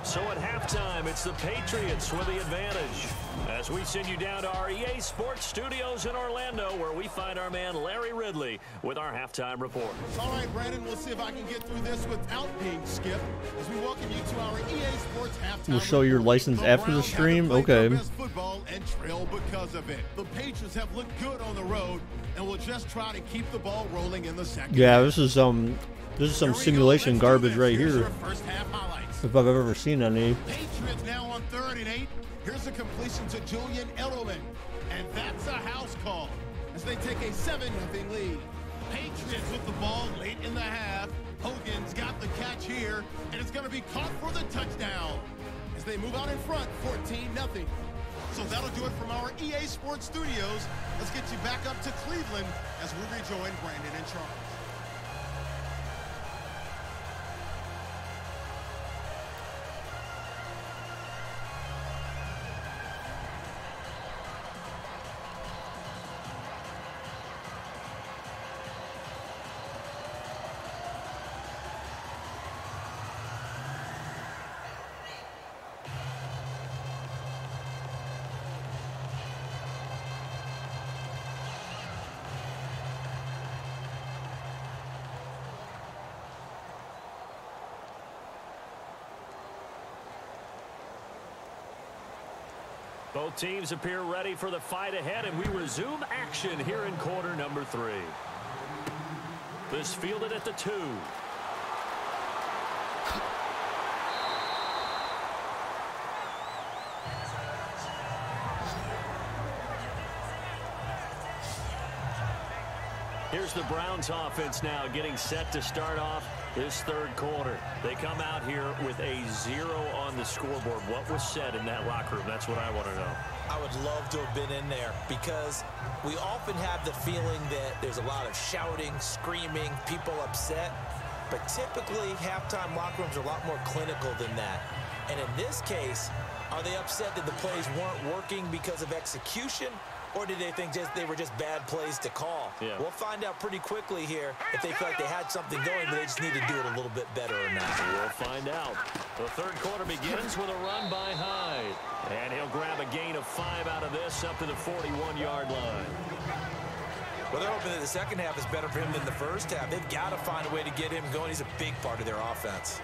So at halftime, it's the Patriots with the advantage. As we send you down to our EA Sports Studios in Orlando, where we find our man Larry Ridley with our halftime report. All right, Brandon, we'll see if I can get through this without being skipped as we welcome you to our EA Sports halftime. We'll show your license after the stream. Okay. Best football and trail because of it. The Patriots have looked good on the road, and we'll just try to keep the ball rolling in the second. Yeah, this is some simulation garbage right here. First half highlights. If I've ever seen any. Patriots now on 3rd and 8. Here's a completion to Julian Edelman. And that's a house call as they take a 7-0 lead. Patriots with the ball late in the half. Hogan's got the catch here, and it's going to be caught for the touchdown as they move out in front, 14-0. So that'll do it from our EA Sports Studios. Let's get you back up to Cleveland as we rejoin Brandon and Charles. Both teams appear ready for the fight ahead, and we resume action here in quarter number 3. This fielded at the 2. Here's the Browns offense now getting set to start off this 3rd quarter. They come out here with a 0 on the scoreboard. What was said in that locker room? That's what I want to know. I would love to have been in there because we often have the feeling that there's a lot of shouting, screaming, people upset. But typically, halftime locker rooms are a lot more clinical than that. And in this case, are they upset that the plays weren't working because of execution? Or did they think they were just bad plays to call? Yeah. We'll find out pretty quickly here if they feel like they had something going, but they just need to do it a little bit better or not. We'll find out. The 3rd quarter begins with a run by Hyde. And he'll grab a gain of 5 out of this up to the 41-yard line. Well, they're hoping that the second half is better for him than the first half. They've got to find a way to get him going. He's a big part of their offense.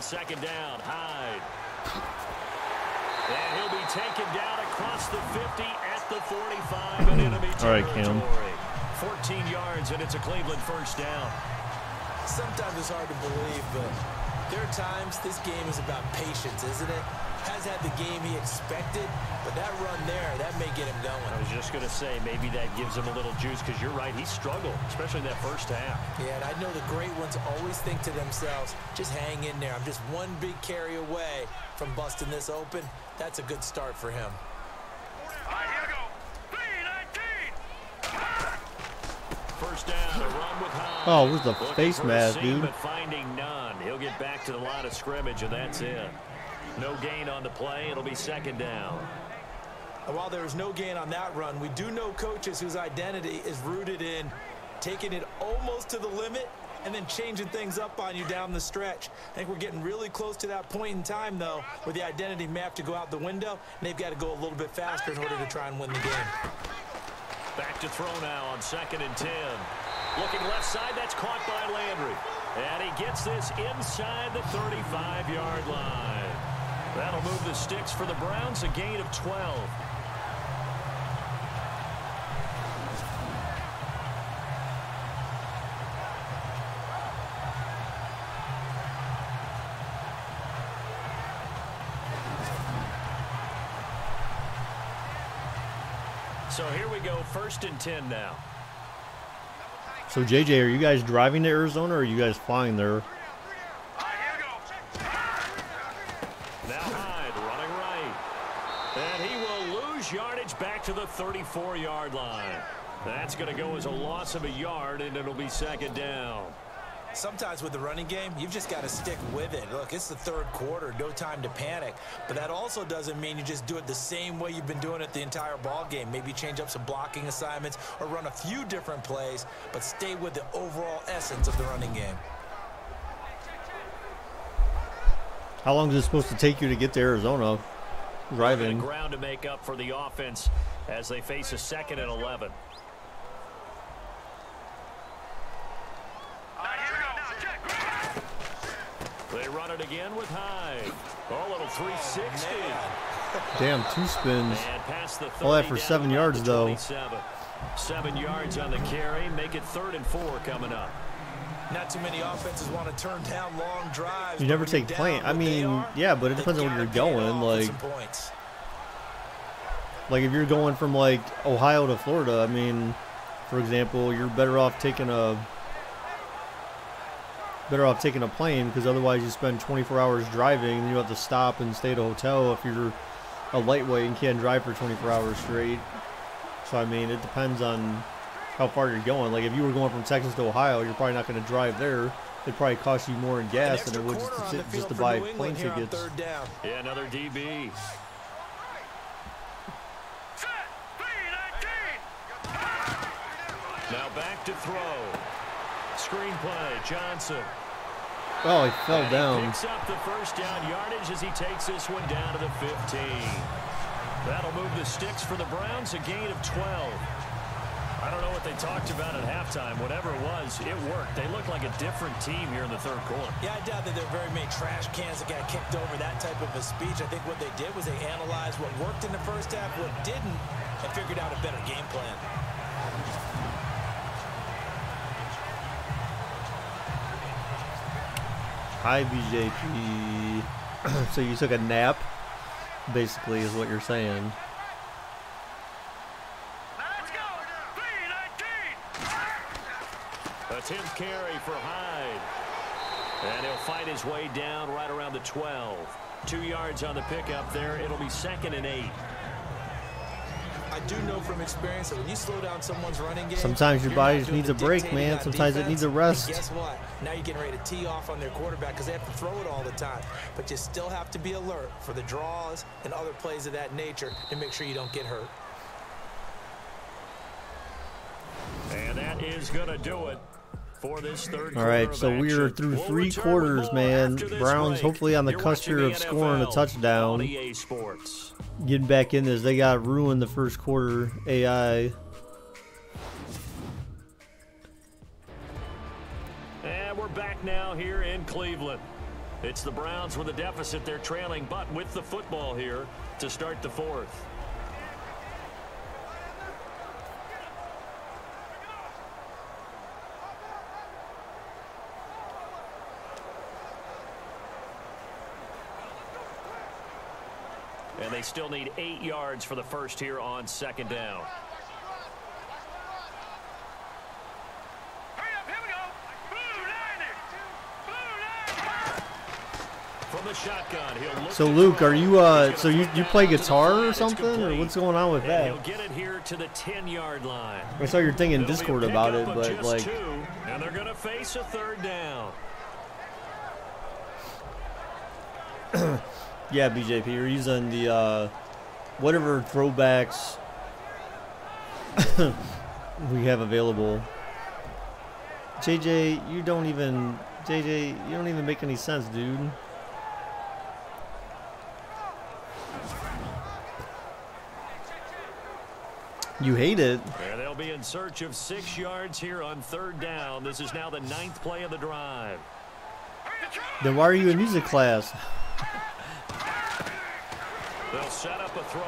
Second down, Hyde. And he'll be taken down across the 50 at the 45 in enemy territory. All right, Cam. 14 yards, and it's a Cleveland first down. Sometimes it's hard to believe, but there are times this game is about patience, isn't it? Has had the game he expected, but that run there, that may get him going. I was just going to say, maybe that gives him a little juice, because you're right, he struggled, especially in that first half. Yeah, and I know the great ones always think to themselves, just hang in there. I'm just one big carry away from busting this open. That's a good start for him. All right, here we go. 3-19. First down, a run with Hyde. Oh, where's the Looking face for a mask, seam, dude? But finding none. He'll get back to the line of scrimmage, and that's it. No gain on the play. It'll be second down. And while there was no gain on that run, we do know coaches whose identity is rooted in taking it almost to the limit and then changing things up on you down the stretch. I think we're getting really close to that point in time, though, where the identity may have to go out the window, and they've got to go a little bit faster in order to try and win the game. Back to throw now on 2nd and 10. Looking left side, that's caught by Landry. And he gets this inside the 35-yard line. That'll move the sticks for the Browns, a gain of 12. So here we go, 1st and 10 now. So JJ, are you guys driving to Arizona or are you guys flying there? Now Hyde running right. And he will lose yardage back to the 34-yard line. That's going to go as a loss of a yard, and it'll be second down. Sometimes with the running game, you've just got to stick with it. Look, it's the third quarter, no time to panic. But that also doesn't mean you just do it the same way you've been doing it the entire ball game. Maybe change up some blocking assignments or run a few different plays, but stay with the overall essence of the running game. How long is it supposed to take you to get to Arizona? Driving. Ground to make up for the offense as they face a 2nd and 11. They run it again with Hyde. Oh, a little 360. Damn, 2 spins. And past the 30, all that for 7 yards, though. 7 yards on the carry. Make it 3rd and 4 coming up. Not too many offenses want to turn down long drives. You never take point. I mean, yeah, but it depends on where you're going. Like if you're going from like Ohio to Florida, I mean, for example, you're better off taking a plane, because otherwise you spend 24 hours driving and you have to stop and stay at a hotel if you're a lightweight and can't drive for 24 hours straight. So I mean, it depends on how far you're going. Like if you were going from Texas to Ohio, you're probably not going to drive there. It'd probably cost you more in gas than it would just to buy plane tickets. Yeah, another DB. Now back to throw. Screenplay, Johnson. Oh, he fell down. He picks up the first down yardage as he takes this one down to the 15. That'll move the sticks for the Browns, a gain of 12. I don't know what they talked about at halftime. Whatever it was, it worked. They look like a different team here in the third quarter. Yeah, I doubt that there are very many trash cans that got kicked over, that type of a speech. I think what they did was they analyzed what worked in the first half, what didn't, and figured out a better game plan. Hi, BJP. So you took a nap, basically, is what you're saying. A 10th carry for Hyde. And he'll fight his way down right around the 12. 2 yards on the pickup there. It'll be 2nd and 8. I do know from experience that when you slow down someone's running game, sometimes your body just needs a break, man. Sometimes it needs a rest. Guess what? Now you're getting ready to tee off on their quarterback because they have to throw it all the time. But you still have to be alert for the draws and other plays of that nature to make sure you don't get hurt. And that is going to do it for this third quarter. All right, so we're through 3 quarters, man. Browns hopefully on the cusp of scoring a touchdown. Getting back in this. They got ruined the first quarter. AI. And we're back now here in Cleveland. It's the Browns with a deficit. They're trailing, but with the football here to start the fourth. And they still need 8 yards for the first here on 2nd down. Hurry up, here we go. Blue 90. From the shotgun, he'll look. So Luke, are you so you play guitar or something, or what's going on with that? He'll get it here to the 10-yard line. I saw your thing in Discord about it, but like, 2, and they're going to face a 3rd down. yeah, BJP, you're using the whatever throwbacks we have available. JJ, you don't even make any sense, dude. You hate it. And they'll be in search of 6 yards here on 3rd down. This is now the 9th play of the drive. Then why are you in music class? They'll set up a throw.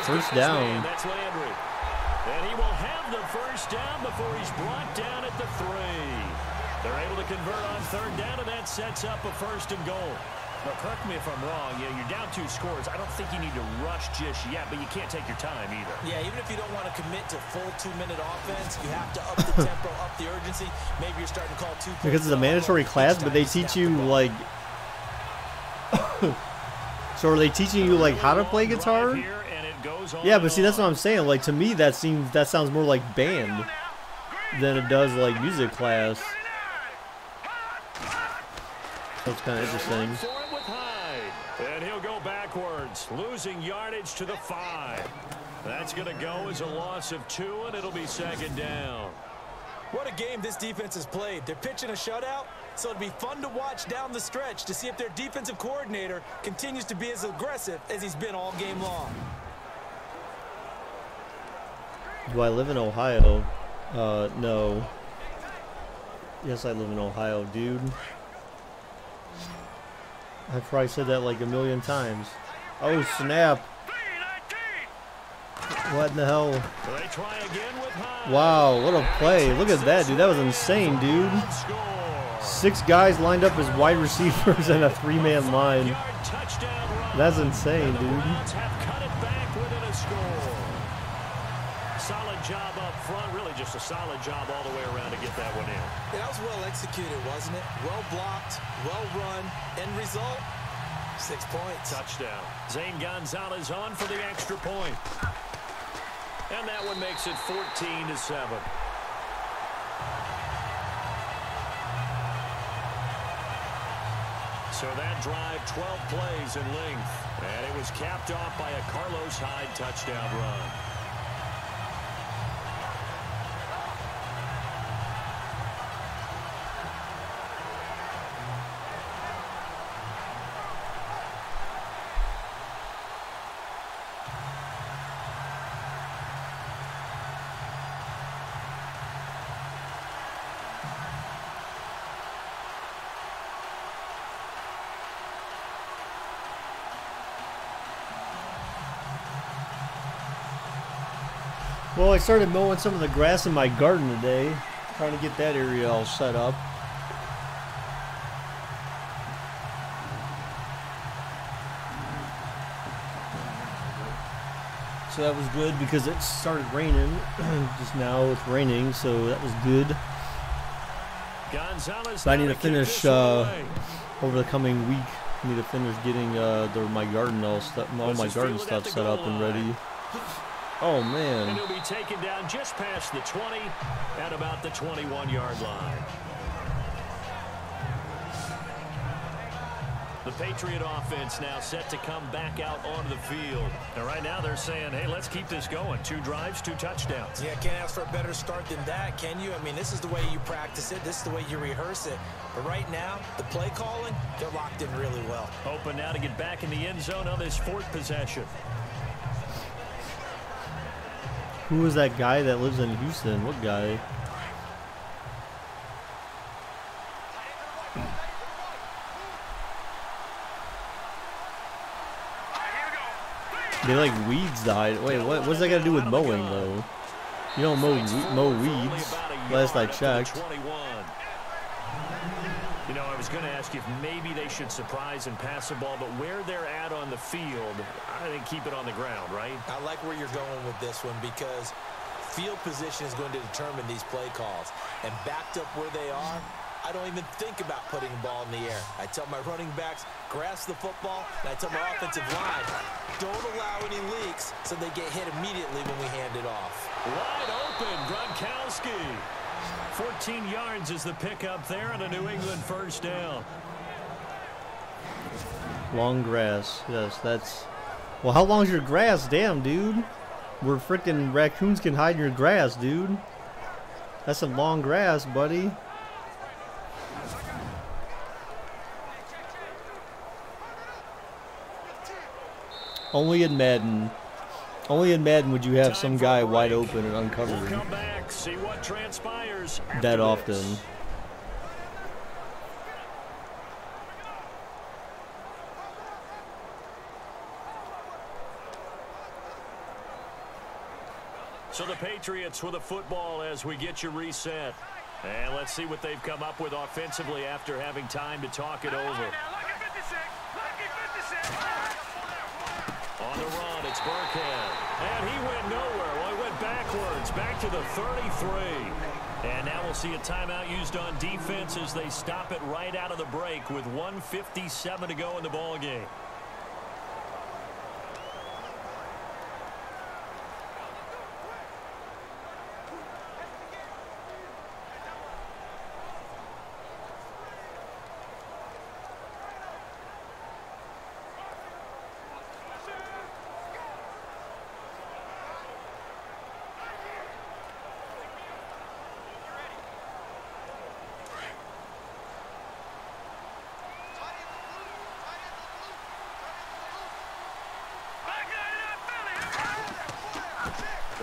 First down. That's Landry. And he will have the first down before he's brought down at the 3. They're able to convert on 3rd down, and that sets up a 1st and goal. Now, correct me if I'm wrong. Yeah, you're down 2 scores. I don't think you need to rush just yet, but you can't take your time either. Yeah, even if you don't want to commit to full 2-minute offense, you have to up the tempo, up the urgency. Maybe you're starting to call 2 because it's a mandatory class, but they teach you like So are they teaching you like how to play guitar? Yeah, but see, that's what I'm saying. Like to me, that sounds more like band than it does like music class. So it's kind of interesting. And he'll go backwards, losing yardage to the 5. That's going to go as a loss of 2, and it'll be second down. What a game this defense has played. They're pitching a shutout, so it'll be fun to watch down the stretch to see if their defensive coordinator continues to be as aggressive as he's been all game long. Do I live in Ohio? No. Yes, I live in Ohio, dude. I've probably said that like a million times. Oh, snap. What in the hell? They try again with Hyde. Wow, what a play. Look at that, dude. That was insane, dude. 6 guys lined up as wide receivers and a 3-man line. That's insane, dude. Solid job up front, really just a solid job all the way around to get that one in. Yeah, that was well executed, wasn't it? Well blocked, well run, end result, 6 points. Touchdown. Zane Gonzalez on for the extra point. And that one makes it 14-7. So that drive, 12 plays in length. And it was capped off by a Carlos Hyde touchdown run. Well, I started mowing some of the grass in my garden today, trying to get that area all set up. So that was good because it started raining. Just now it's raining, so that was good. So I need to finish over the coming week. I need to finish getting my garden all my garden stuff set up and ready. Oh man! And he'll be taken down just past the 20 at about the 21-yard line. The Patriot offense now set to come back out onto the field. And right now they're saying, hey, let's keep this going. 2 drives, 2 touchdowns. Yeah, can't ask for a better start than that, can you? I mean, this is the way you practice it. This is the way you rehearse it. But right now, the play calling, they're locked in really well. Open now to get back in the end zone on this 4th possession. Who is that guy that lives in Houston? What guy? They like weeds the hide. Wait, what's that got to do with mowing though? You don't mow weeds. Last I checked. You know, I was going to ask you if maybe they should surprise and pass the ball, but where they're at on the field, I think keep it on the ground, right? I like where you're going with this one because field position is going to determine these play calls. And backed up where they are, I don't even think about putting the ball in the air. I tell my running backs, grasp the football, and I tell my offensive line, don't allow any leaks so they get hit immediately when we hand it off. Wide open, Gronkowski. 14 yards is the pickup there on a New England first down. Long grass. Yes, that's... Well, how long's your grass? Damn, dude. Where freaking raccoons can hide in your grass, dude. That's some long grass, buddy. Only in Madden. Only in Madden would you have some guy wide open and uncovered. We'll come back, see what transpires that often. So the Patriots with a football as we get you reset. And let's see what they've come up with offensively after having time to talk it over. On the run, it's Burkhead. And he went nowhere. Well, he went backwards, back to the 33. And now we'll see a timeout used on defense as they stop it right out of the break with 1:57 to go in the ball game.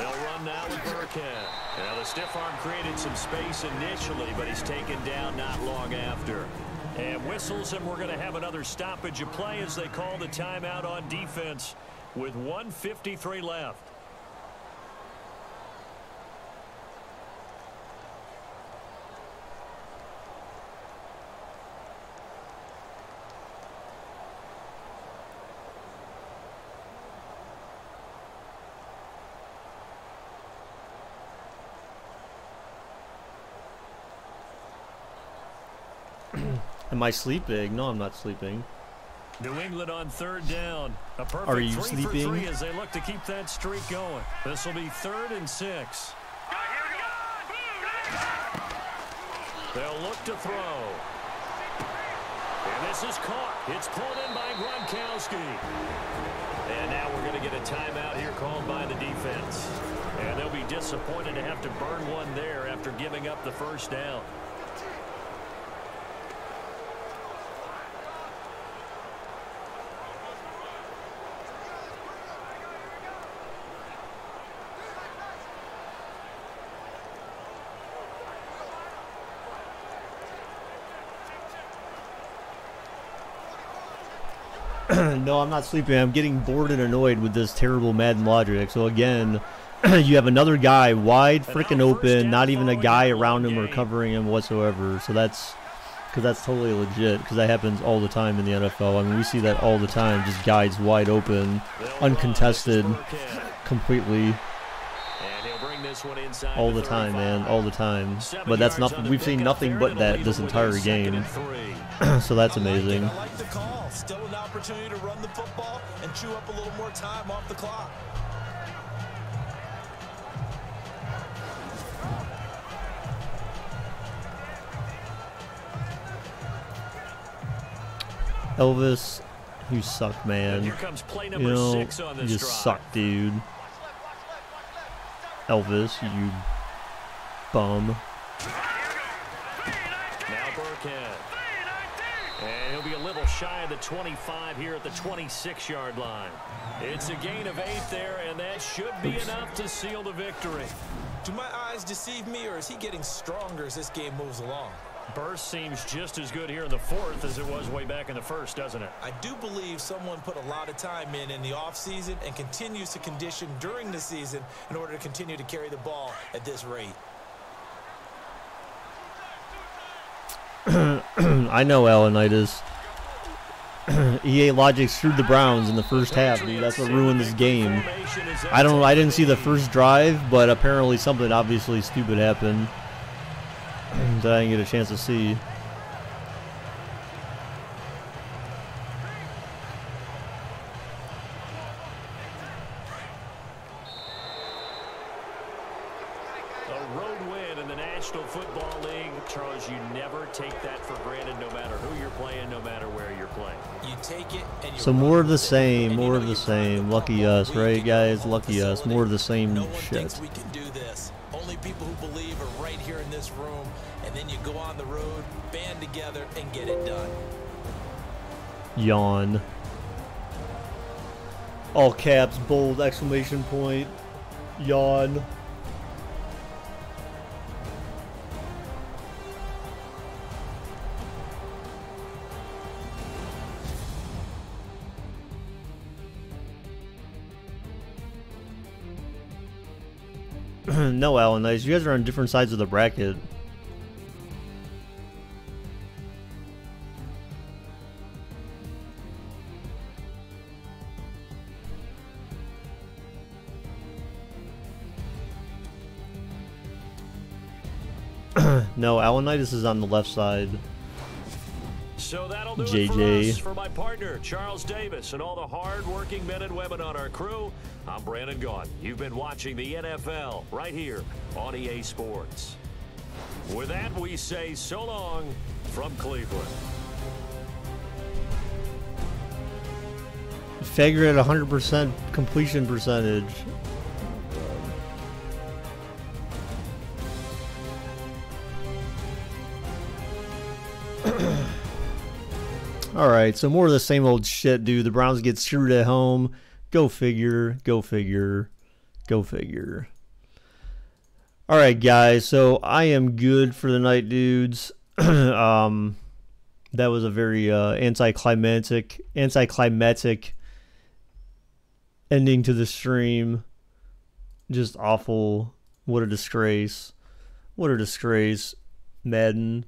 They'll run now with Burkhead. Now the stiff arm created some space initially, but he's taken down not long after. And whistles, and we're going to have another stoppage of play as they call the timeout on defense with 1:53 left. Am I sleeping? No, I'm not sleeping. New England on third down. A perfect Are you 3 sleeping? for 3 as they look to keep that streak going. This will be 3rd and 6. They'll look to throw. And this is caught. It's pulled in by Gronkowski. And now we're going to get a timeout here called by the defense. And they'll be disappointed to have to burn one there after giving up the first down. No, I'm not sleeping. I'm getting bored and annoyed with this terrible Madden logic. So again, you have another guy wide freaking open, not even a guy around him or covering him whatsoever. So that's totally legit, because that happens all the time in the NFL. I mean, we see that all the time, just guys wide open, uncontested, completely. All the time, man, all the time. But that's nothing. We've seen nothing but that this entire game. So that's amazing. I like the call. Still an opportunity to run the football and chew up a little more time off the clock. Elvis, you suck, man. Here comes play You number know, 6 on you this just drive. suck, dude. Elvis, you bum. Now Burkhead. And he'll be a little shy of the 25 here at the 26-yard line. It's a gain of 8 there, and that should be enough to seal the victory. Do my eyes deceive me, or is he getting stronger as this game moves along? Burst seems just as good here in the 4th as it was way back in the 1st, doesn't it? I do believe someone put a lot of time in the offseason and continues to condition during the season in order to continue to carry the ball at this rate. I know, Alanitis. EA Logic screwed the Browns in the first half, dude. That's what ruined this game. I didn't see the first drive, but apparently something obviously stupid happened that I didn't get a chance to see. A road win in the National Football League. Charles, you never take that for granted no matter who you're playing, no matter where you're playing. You take it and you So more of the same, more of the same. Lucky us, right, guys? Lucky us. More of the same no one shit. thinks we can do this. Only people who believe are right here in this room, and then you go on the road, band together, and get it done. Yawn. All caps, bold, exclamation point. Yawn. No, Alan, nice. You guys are on different sides of the bracket. No, Alanitis is on the left side. So that'll do it JJ. for us. For my partner, Charles Davis, and all the hard-working men and women on our crew, I'm Brandon Gaughan. You've been watching the NFL right here on EA Sports. With that, we say so long from Cleveland. Figure at 100% completion percentage. Alright, so more of the same old shit, dude. The Browns get screwed at home. Go figure, go figure, go figure. All right, guys. So I am good for the night, dudes. That was a very anticlimactic ending to the stream. Just awful. What a disgrace. What a disgrace, Madden.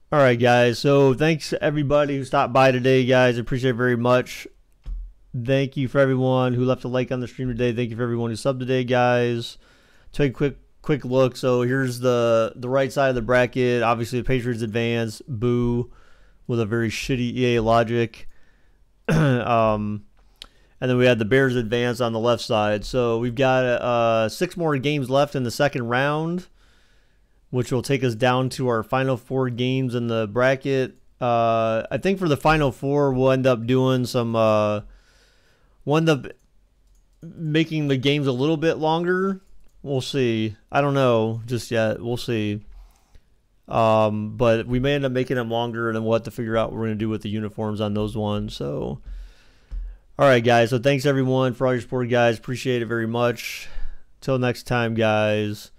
All right, guys. So thanks to everybody who stopped by today, guys. I appreciate it very much. Thank you for everyone who left a like on the stream today. Thank you for everyone who subbed today, guys. Take a quick look. So here's the right side of the bracket. Obviously, the Patriots advance. Boo, with a very shitty EA logic. And then we had the Bears advance on the left side. So we've got 6 more games left in the second round, which will take us down to our final 4 games in the bracket. I think for the final 4, we'll end up doing some. We'll end up making the games a little bit longer. We'll see. I don't know just yet. We'll see. But we may end up making them longer, and then we'll have to figure out what we're going to do with the uniforms on those ones. So, all right, guys. So thanks, everyone, for all your support, guys. Appreciate it very much. Till next time, guys.